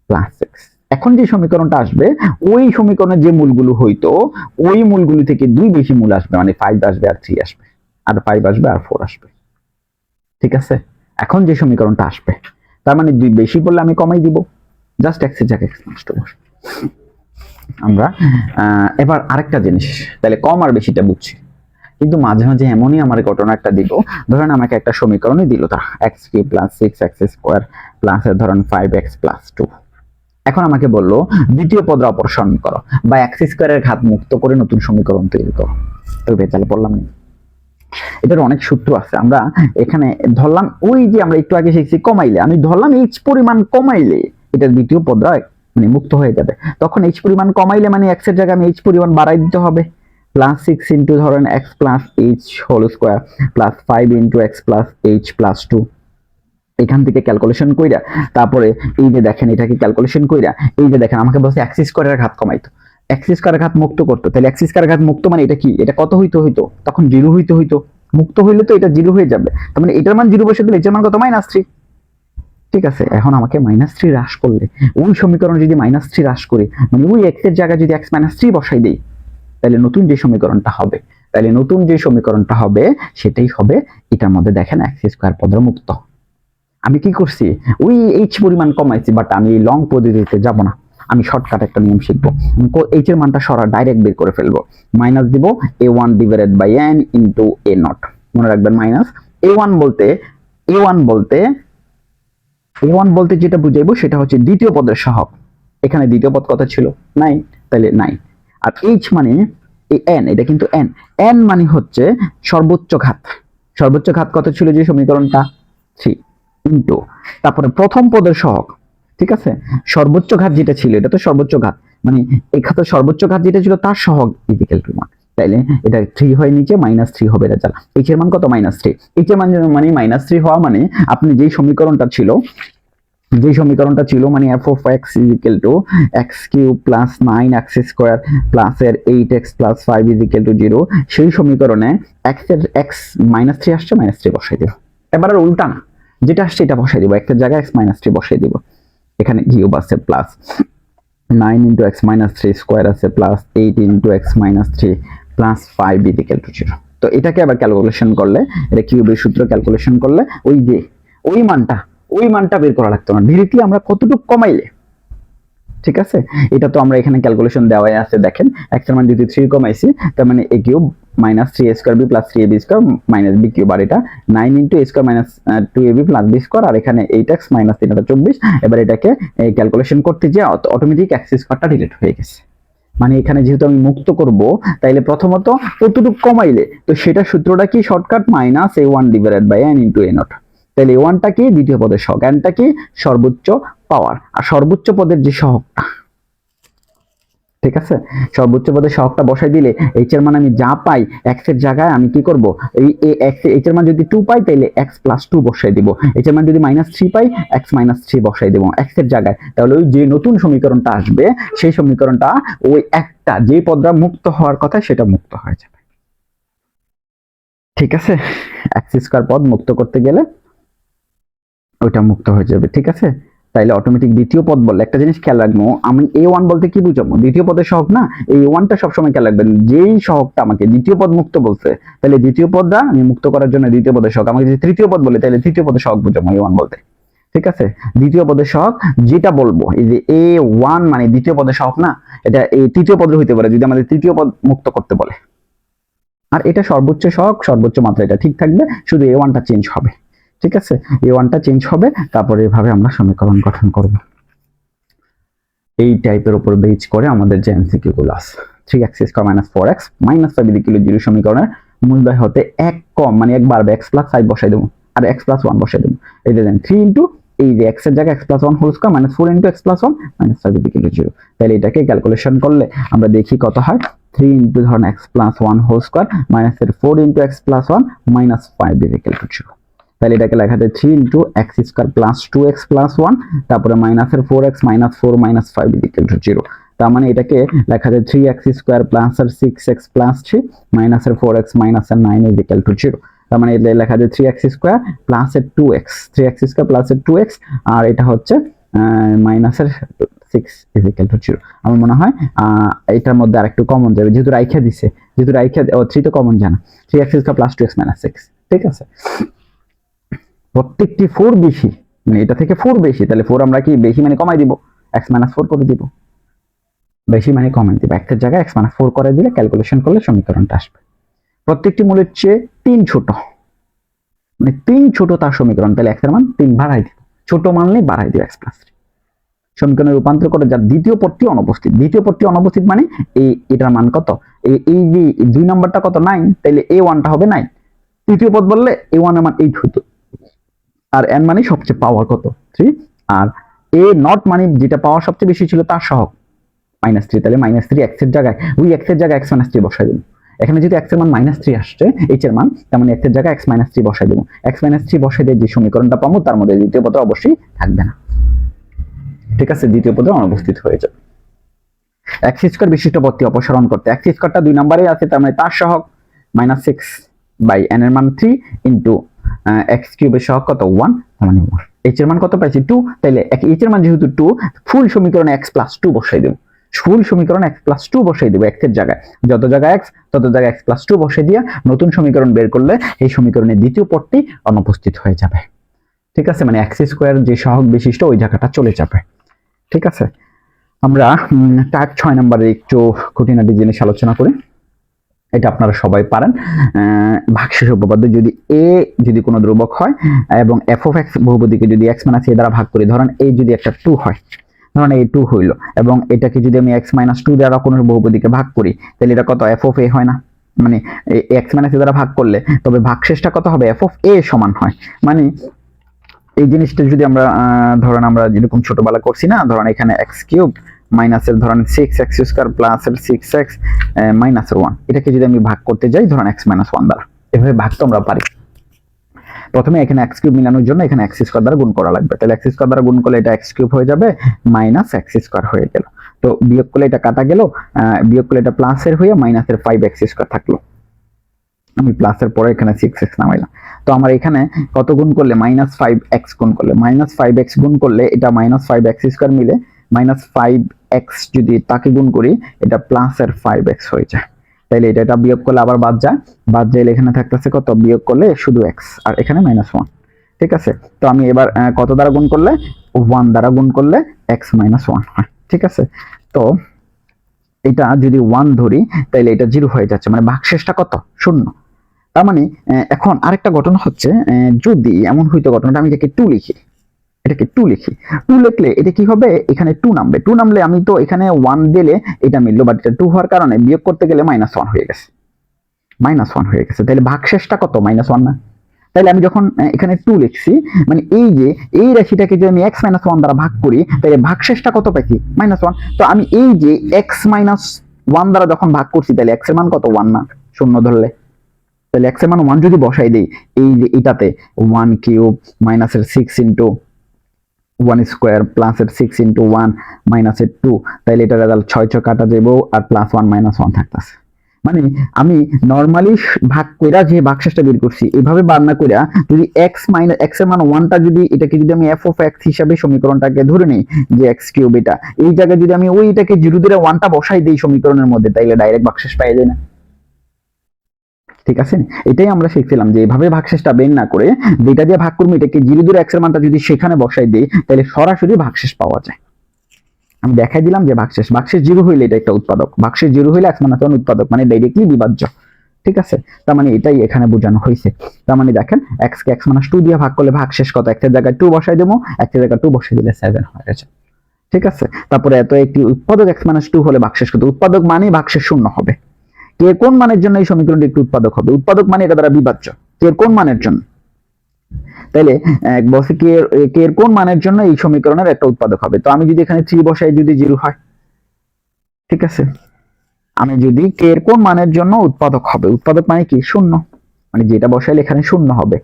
প্লাস 6। এখন যে সমীকরণটা আসবে ওই সমীকরণের যে মূলগুলো হইতো ওই মূলগুলো থেকে 2 বেশি মূল আসবে, মানে 5 আসবে আর 3 আসবে, আর 5 আসবে আর 4 আসবে, ঠিক আছে? এখন যে সমীকরণটা আসবে তার মানে 2 বেশি বললে আমি কমাই দিব, জাস্ট x এর জায়গায় x - 2 বসবে। আমরা এবার আরেকটা জিনিস, তাহলে কম আর বেশিটা বুঝছি, কিন্তু মাঝে মাঝে এমনই আমার ঘটনা একটা দিল, ধরেন আমাকে একটা সমীকরণই দিল তারা x³ + 6x² প্লাস ধরেন 5x + 2। এখন আমাকে বললো দ্বিতীয় পদ অপসারণ করো বা x² এর ঘাত মুক্ত করে নতুন সমীকরণ তৈরি করো। তো বেচালে বললাম না, এটার অনেক সূত্র আছে। আমরা এখানে ধরলাম ওই যে আমরা একটু আগে শিখছি কমাইলে, আমি ধরলাম h পরিমাণ কমাইলে এটার দ্বিতীয় পদ মানে মুক্ত হয়ে যাবে। তখন h পরিমাণ কমাইলে মানে x এর জায়গায় আমি h পরিমাণ বাড়াই দিতে হবে, +6 * ধরেন x + h whole square plus 5 * x + h + 2। এখান থেকে ক্যালকুলেশন কইরা তারপরে এই যে দেখেন এটাকে ক্যালকুলেশন কইরা এই যে দেখেন আমাকে বলছে x² এর ঘাত কমাইতো, x² এর ঘাত মুক্ত করতে, তাহলে x² এর ঘাত মুক্ত মানে এটা কি? এটা কত হইতো? তখন 0 হইতো। মুক্ত হইলে তো এটা 0 হয়ে যাবে, তার মানে এটার মান 0 বসে দিলে এটার মান কত? -3। ঠিক আছে, এখন আমাকে -3 হ্রাস করলে ওই সমীকরণ যদি -3 হ্রাস করি, মানে ওই x এর জায়গায় যদি x - 3 বসাই দেই, তাহলে নতুন যে সমীকরণটা হবে সেটাই হবে এটার মধ্যে দেখেন x² পদের মুক্ত। আমি কি করছি? ওই h পরিমাণ কমাইছি, বাট আমি লং পদ্ধতিতে যাব না, আমি শর্টকাট একটা নিয়ম শিখবো। h এর মানটা সরা ডাইরেক্ট বের করে ফেলবো, মাইনাস দিব a1 / n * a0। মনে রাখবেন a1 বলতে যেটা বুঝাইবো সেটা হচ্ছে দ্বিতীয় পদের সহগ। এখানে দ্বিতীয় পদ কত ছিল? 9, তাহলে 9। আর h মানে n, এটা কিন্তু n মানে হচ্ছে সর্বোচ্চ ঘাত কত ছিল যে সমীকরণটা? 3 ইনটু তারপরে প্রথম পদের সহগ, ঠিক আছে? সর্বোচ্চ ঘাত যেটা ছিল এটা তো সর্বোচ্চ ঘাত, মানে এখানে সর্বোচ্চ ঘাত যেটা ছিল তার সহগ = 1। তাইলে এটা 3 হয় নিচে, -3 হবে রেজাল্ট। এইচ এর মান কত? -3। এইচ এর মান মানে -3 হওয়া মানে আপনি যেই সমীকরণটা ছিল মানে f of x = x³ + 9x² plus এর 8x + 5 = 0, সেই সমীকরণে x এর x -3 আসছে, -3 বসাই দেব। এবার আর উল্টা না, যেটা আসছে এটা বসাই দেব, x এর জায়গায় x -3 বসাই দেব। এখানে কিউব আছে প্লাস 9 × x - 3 স্কয়ার আছে প্লাস 8 × x - 3 প্লাস 5 = 0। তো এটাকে আবার ক্যালকুলেশন করলে, এটা কিউবের সূত্র ক্যালকুলেশন করলে ওই মানটা বের করা লাগতো না, ডিরেক্টলি আমরা কতটুকু কমাইলে, ঠিক আছে। এটা তো আমরা এখানে ক্যালকুলেশন দেওয়াই আছে, দেখেন x এর মান যদি 3 কমাইছি, তার মানে a cube -3a² b + 3ab² - b cube, আর এটা 9 × a² - 2ab + b স্কয়ার, আর এখানে 8x - 3 24। এবার এটাকে ক্যালকুলেশন করতে যে অটোমেটিক x স্কয়ারটা ডিলিট হয়ে গেছে। মানে এখানে যেহেতু আমি মুক্ত করব, তাইলে প্রথমত কতটুকু কমাইলে, তো সেটা সূত্রটা কি? Shortcut -a1 / n × a0। তাহলে a1 টা কি? দ্বিতীয় পদের সহগ, n টা কি? সর্বোচ্চ পাওয়ার। আর সর্বোচ্চ পদের যে সহগটা, ঠিক আছে, সর্বোচ্চ পদের সহগটা বসাই দিলে h এর মান আমি যা পাই, x এর জায়গায় আমি কি করব, এই h এর মান যদি 2 পাই তাহলে x + 2 বসাই দিব, h এর মান যদি -3 পাই x - 3 বসাই দেব x এর জায়গায়। তাহলে ওই যে নতুন সমীকরণটা আসবে, সেই সমীকরণটা ওই একটা যে পদটা মুক্ত হওয়ার কথা সেটা মুক্ত হয়ে যাবে, ঠিক আছে। x² পদ মুক্ত করতে গেলে ওইটা মুক্ত হয়ে যাবে, ঠিক আছে। তাইলে অটোমেটিক দ্বিতীয় পদ বললে একটা জিনিস খেয়াল রাখবো, আমি a1 বলতে কি বুঝাবো? দ্বিতীয় পদের সহগ না, এই a1 টা সবসময় খেয়াল রাখবেন, যেই সহগটা আমাকে দ্বিতীয় পদ মুক্ত বলছে, তাহলে দ্বিতীয় পদটা আমি মুক্ত করার জন্য দ্বিতীয় পদের সহগ, আমাকে যদি তৃতীয় পদ বলে তাহলে তৃতীয় পদের সহগ বুঝাবো a1 বলতে, ঠিক আছে। দ্বিতীয় পদের সহগ যেটা বলবো, এই যে a1 মানে দ্বিতীয় পদের সহগ না, এটা এই তৃতীয় পদের হইতে পারে যদি আমাদের তৃতীয় পদ মুক্ত করতে বলে। আর এটা সর্বোচ্চ সহগ, সর্বোচ্চ মাত্রা এটা ঠিক থাকবে, শুধু a1 টা চেঞ্জ হবে, ঠিক আছে। a1 টা চেঞ্জ হবে, তারপরে এভাবে আমরা সমীকরণ গঠন করব। এই টাইপের উপর বেস করে আমাদের যে এমসিকিউ গুলো আছে, 3x² - 4x - 5 = 0 সমীকরণের মূলদয় হতে এক কম, মানে এক বাড়বে, x + 5 বসাই দেব আর x + 1 বসাই দেব। এই দেখেন 3 * এই যে x এর জায়গায় x + 1 হোল স্কয়ার -4 × x + 1 - 5 = 0। তাহলে এটাকে ক্যালকুলেশন করলে আমরা দেখি কত হয়, 3 * ধরুন x + 1 হোল স্কয়ার -4 × x + 1 - 5 = 0। তাহলে এটাকে লেখা যায় 3 × x² + 2x + 1, তারপরে -4x - 4 - 5 = 0। তার মানে এটাকে লেখা যায় 3x² + 6x + 3 -4x - 9 = 0। তার মানে এটা লেখা যায় 3x² + 2x, 3x² + 2x, আর এটা হচ্ছে -6 = 0। আমার মনে হয় এটার মধ্যে আরেকটু কমন যাবে, যেহেতু রাইখা দিছে, 3 তো কমন জানা, 3x² + 2x - 6, ঠিক আছে। প্রত্যেকটি 4 বেশি, মানে এটা থেকে 4 বেশি, তাহলে 4 আমরা কি বেশি মানে কমাই দিব, x - 4 করে দিব, বেশি মানে কমাই দিব, x এর জায়গায় x - 4 করে দিলে ক্যালকুলেশন করলে সমীকরণটা আসবে। প্রত্যেকটি মূলের চেয়ে 3 ছোট, মানে 3 ছোট তার সমীকরণ, তাহলে x এর মান 3 বাড়াই দিব, ছোট মানলে বাড়াই দিব x + 3। সমীকরণে রূপান্তর করে যার দ্বিতীয় পদটি অনুপস্থিত মানে এটার মান কত, এই যে 2 নাম্বারটা কত, 9, তাহলে a1 টা হবে 9। তৃতীয় পদ বললে a1 এর মান 8 হতো, আর n মানে সবচেয়ে পাওয়ার কত, 3, আর a0 মানে যেটা পাওয়ার সবচেয়ে বেশি ছিল তার সহগ -3, তাহলে -3 x এর জায়গায় ওই x এর জায়গায় x - 3 বসাই দেব। এখানে যদি x এর মান -3 আসছে, h এর মান, তার মানে x এর জায়গায় x - 3 বসাই দেব। x - 3 বসাই দিয়ে যে সমীকরণটা পাবো তার মধ্যে দ্বিতীয় পদ অবশ্যই থাকবে না, ঠিক আছে, দ্বিতীয় পদে অনুপস্থিত হয়ে যাবে। x² বিশিষ্ট পদটি অপসারণ করতে, x² টা 2 নম্বরে আছে, তার মানে তার সহগ -6/n এর মান 3 * x³ এর সহগ কত, 1, তার মানে 1। h এর মান কত পাইছি, 2, তাহলে h এর মান যেহেতু 2, ফুল সমীকরণে x + 2 বসাই দেব, ফুল সমীকরণে x + 2 বসাই দেব, x এর জায়গায় যত জায়গায় x তত জায়গায় x + 2 বসাই দিয়া নতুন সমীকরণ বের করলে এই সমীকরণের দ্বিতীয় পদটি অনুপস্থিত হয়ে যাবে, ঠিক আছে। মানে x² যে সহগ বিশিষ্ট ওই জায়গাটা চলে যাবে, ঠিক আছে। আমরা টাইপ 6 নম্বরের একটু খুঁটিনাটি জিনিস আলোচনা করি। এটা আপনারা সবাই পারেন, ভাগশেষ উপপাদ্য যদি কোনো ধ্রুবক হয় এবং f of x বহুপদীকে যদি x - a দ্বারা ভাগ করি, ধরেন এই যদি একটা 2 হয়, ধরেন এই 2 হইলো, এবং এটাকে যদি আমি x - 2 দ্বারা কোনো বহুপদীকে ভাগ করি, তাহলে এটা কত, f of a হয় না, মানে x - a দ্বারা ভাগ করলে তবে ভাগশেষটা কত হবে, f of a সমান হয়। মানে এই জিনিসটা যদি আমরা ধরেন আমরা যেরকম ছোটবেলা করছি না, ধরেন এখানে x³ মাইনাসের ধরেন 6x স্কয়ার প্লাসের 6x মাইনাসের 1, এটাকে যদি আমি ভাগ করতে যাই ধরেন x মাইনাস 1 দ্বারা, এভাবে ভাগ তো আমরা পারি। প্রথমে এখানে x কিউব মিলানোর জন্য এখানে x স্কয়ার দ্বারা গুণ করা লাগবে, তাহলে x স্কয়ার দ্বারা গুণ করলে এটা x কিউব হয়ে যাবে মাইনাস x স্কয়ার হয়ে গেল। তো বিয়োগ করলে এটা কাটা গেল, বিয়োগ করলে এটা প্লাসের হয়ে মাইনাসের 5x স্কয়ার থাকলো, আমি প্লাসের পরে এখানে 6x নামাইলাম। তো আমার এখানে কত গুণ করলে মাইনাস 5x গুণ করলে, মাইনাস 5x গুণ করলে এটা মাইনাস 5x স্কয়ার মিলে মাইনাস 5x যদি তাকে গুণ করি এটা প্লাসের 5x হয়ে যায়, তাইলে এটা বিয়োগ করলে আবার বাদ যায়, বাদ যাইলে এখানে থাকতেছে কত, বিয়োগ করলে শুধু x আর এখানে মাইনাস 1। ঠিক আছে, তো আমি এবার কত দ্বারা গুণ করলে, 1 দ্বারা গুণ করলে x মাইনাস 1 হয়। ঠিক আছে, তো এটা যদি 1 ধরি তাহলে এটা 0 হয়ে যাচ্ছে, মানে ভাগশেষটা কত, 0। তার মানে এখন আরেকটা ঘটনা হচ্ছে, যদি এমন হইতো ঘটনাটা আমি এটাকে 2 লিখি, এটাকে 2 লিখি, 2 লিখলে এটা কি হবে, এখানে 2 নামবে, 2 নামলে আমি তো এখানে 1 দিলে এটা মিললো, বাট এটা 2 হওয়ার কারণে বিয়োগ করতে গেলে মাইনাস 1 হয়ে গেছে, মাইনাস 1 হয়ে গেছে, তাহলে ভাগশেষটা কত, মাইনাস 1 না? তাহলে আমি যখন এখানে 2 লিখছি, মানে এই যে এই রাশিটাকে যদি আমি x মাইনাস 1 দ্বারা ভাগ করি তাহলে ভাগশেষটা কত পাইছি, মাইনাস 1। তো আমি এই যে x মাইনাস 1 দ্বারা যখন ভাগ করছি তাহলে x এর মান কত, 1 না, শূন্য ধরলে, তাহলে x এর মান 1 যদি বসাই দেই এই যে এটাতে 1 কিউব মাইনাসের 6 ইনটু 1 স্কয়ার প্লাসের 6 ইনটু 1 মাইনাসের 2, তাহলে এটা রেজাল্ট 6 6 কাটা যাবে আর প্লাস 1 মাইনাস 1 থাকতেছে। মানে আমি নরমালি ভাগ কইরা যে ভাগশেষটা বের করছি এইভাবে বার না কইরা যদি x মাইনাস x এর মান 1টা যদি এটাকে যদি আমি f of x হিসাবে সমীকরণটাকে ধরে নেই যে x কিউব, এটা এই জায়গায় যদি আমি ওইটাকে 0 ধরে 1টা বসাই দেই সমীকরণের মধ্যে তাইলে ডাইরেক্ট ভাগশেষ পাওয়া যায় না। ঠিক আছে, এটাই আমরা শিখছিলাম যে এইভাবে ভাগশেষটা বের না করে যেটা দিয়ে ভাগ করবো এটাকে 0 ধরে x এর মানটা যদি সেখানে বসাই দেই তাহলে সরাসরি ভাগশেষ পাওয়া যায়। আমি দেখাই দিলাম যে ভাগশেষ 0 হইলে এটা একটা উৎপাদক, ভাগশেষ 0 হইলে x মাইনাস 1 উৎপাদক, মানে ডাইরেক্টলি বিভাজ্য। ঠিক আছে, তার মানে এটাই এখানে বোঝানো হয়েছে। তার মানে দেখেন x কে x মাইনাস 2 দিয়ে ভাগ করলে ভাগশেষ কত, x এর জায়গায় 2 বসাই দেবো, x এর জায়গায় 2 বসাই দিলে 7 হয়ে গেছে। ঠিক আছে, তারপরে এত একটি উৎপাদক x মাইনাস 2 হলে ভাগশেষ কত, উৎপাদক মানে ভাগশেষ শূন্য হবে। কে কোন মানের জন্য এই সমীকরণটি একটি উৎপাদক হবে, উৎপাদক মানে এটা দ্বারা বিভাজ্য, কে কোন মানের জন্য, তাইলে বসে কে এর কোন মানের জন্য এই সমীকরণের একটা উৎপাদক হবে। তো আমি যদি এখানে 3 বসাই যদি 0 হয়, ঠিক আছে, আমি যদি কে এর কোন মানের জন্য উৎপাদক হবে, উৎপাদক মানে কি, শূন্য, মানে যেটা বসাইলে এখানে শূন্য হবে।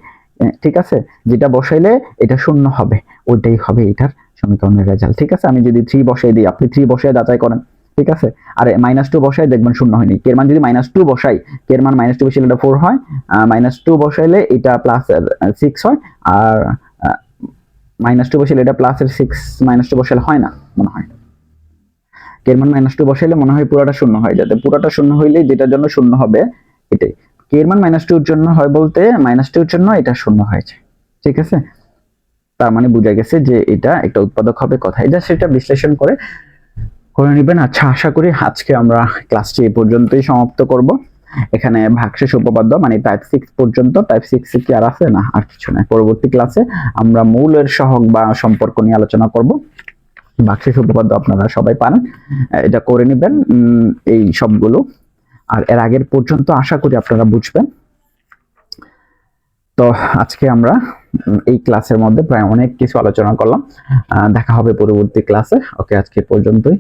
ঠিক আছে, যেটা বসাইলে এটা শূন্য হবে ওইটাই হবে এটার সমীকরণের রেজাল্ট। ঠিক আছে, আমি যদি 3 বসাই দিই, আপনি 3 বসাই যাচাই করেন। ঠিক আছে, আর -2 বসাই দেখবেন শূন্য হয়নি, কে এর মান যদি -2 বসাই, কে এর মান -2 বসাইলে এটা 4 হয়, -2 বসাইলে এটা প্লাস 6 হয়, আর -2 বসাইলে এটা প্লাসের 6 -2 বসাইলে হয় না মনে হয়, কে এর মান -2 বসাইলে মনে হয় পুরোটা শূন্য হয়ে যাবে, পুরোটা শূন্য হইলে যেটার জন্য শূন্য হবে এটাই, কে এর মান -2 এর জন্য হয় বলতে -2 এর জন্য এটা শূন্য হয়েছে। ঠিক আছে, তার মানে বোঝা গেছে যে এটা একটা উৎপাদক হবে, কথা এটা সেটা বিশ্লেষণ করে নেবেন। আচ্ছা, আশা করি আজকে আমরা ক্লাসটি এই পর্যন্তই সমাপ্ত করব। এখানে ভাগশেষ উপপাদ্য মানে টাইপ 6 পর্যন্ত, টাইপ 6 এ কি আর আছে, না আর কিছু না। পরবর্তী ক্লাসে আমরা মৌলের সহগ বা সম্পর্ক নিয়ে আলোচনা করব। ভাগশেষ উপপাদ্য আপনারা সবাই পারেন, এটা করে নেবেন এই সবগুলো, আর এর আগের পর্যন্ত আশা করি আপনারা বুঝবেন। তো আজকে আমরা এই ক্লাসের মধ্যে প্রায় অনেক কিছু আলোচনা করলাম, দেখা হবে পরবর্তী ক্লাসে। ওকে, আজকে পর্যন্তই।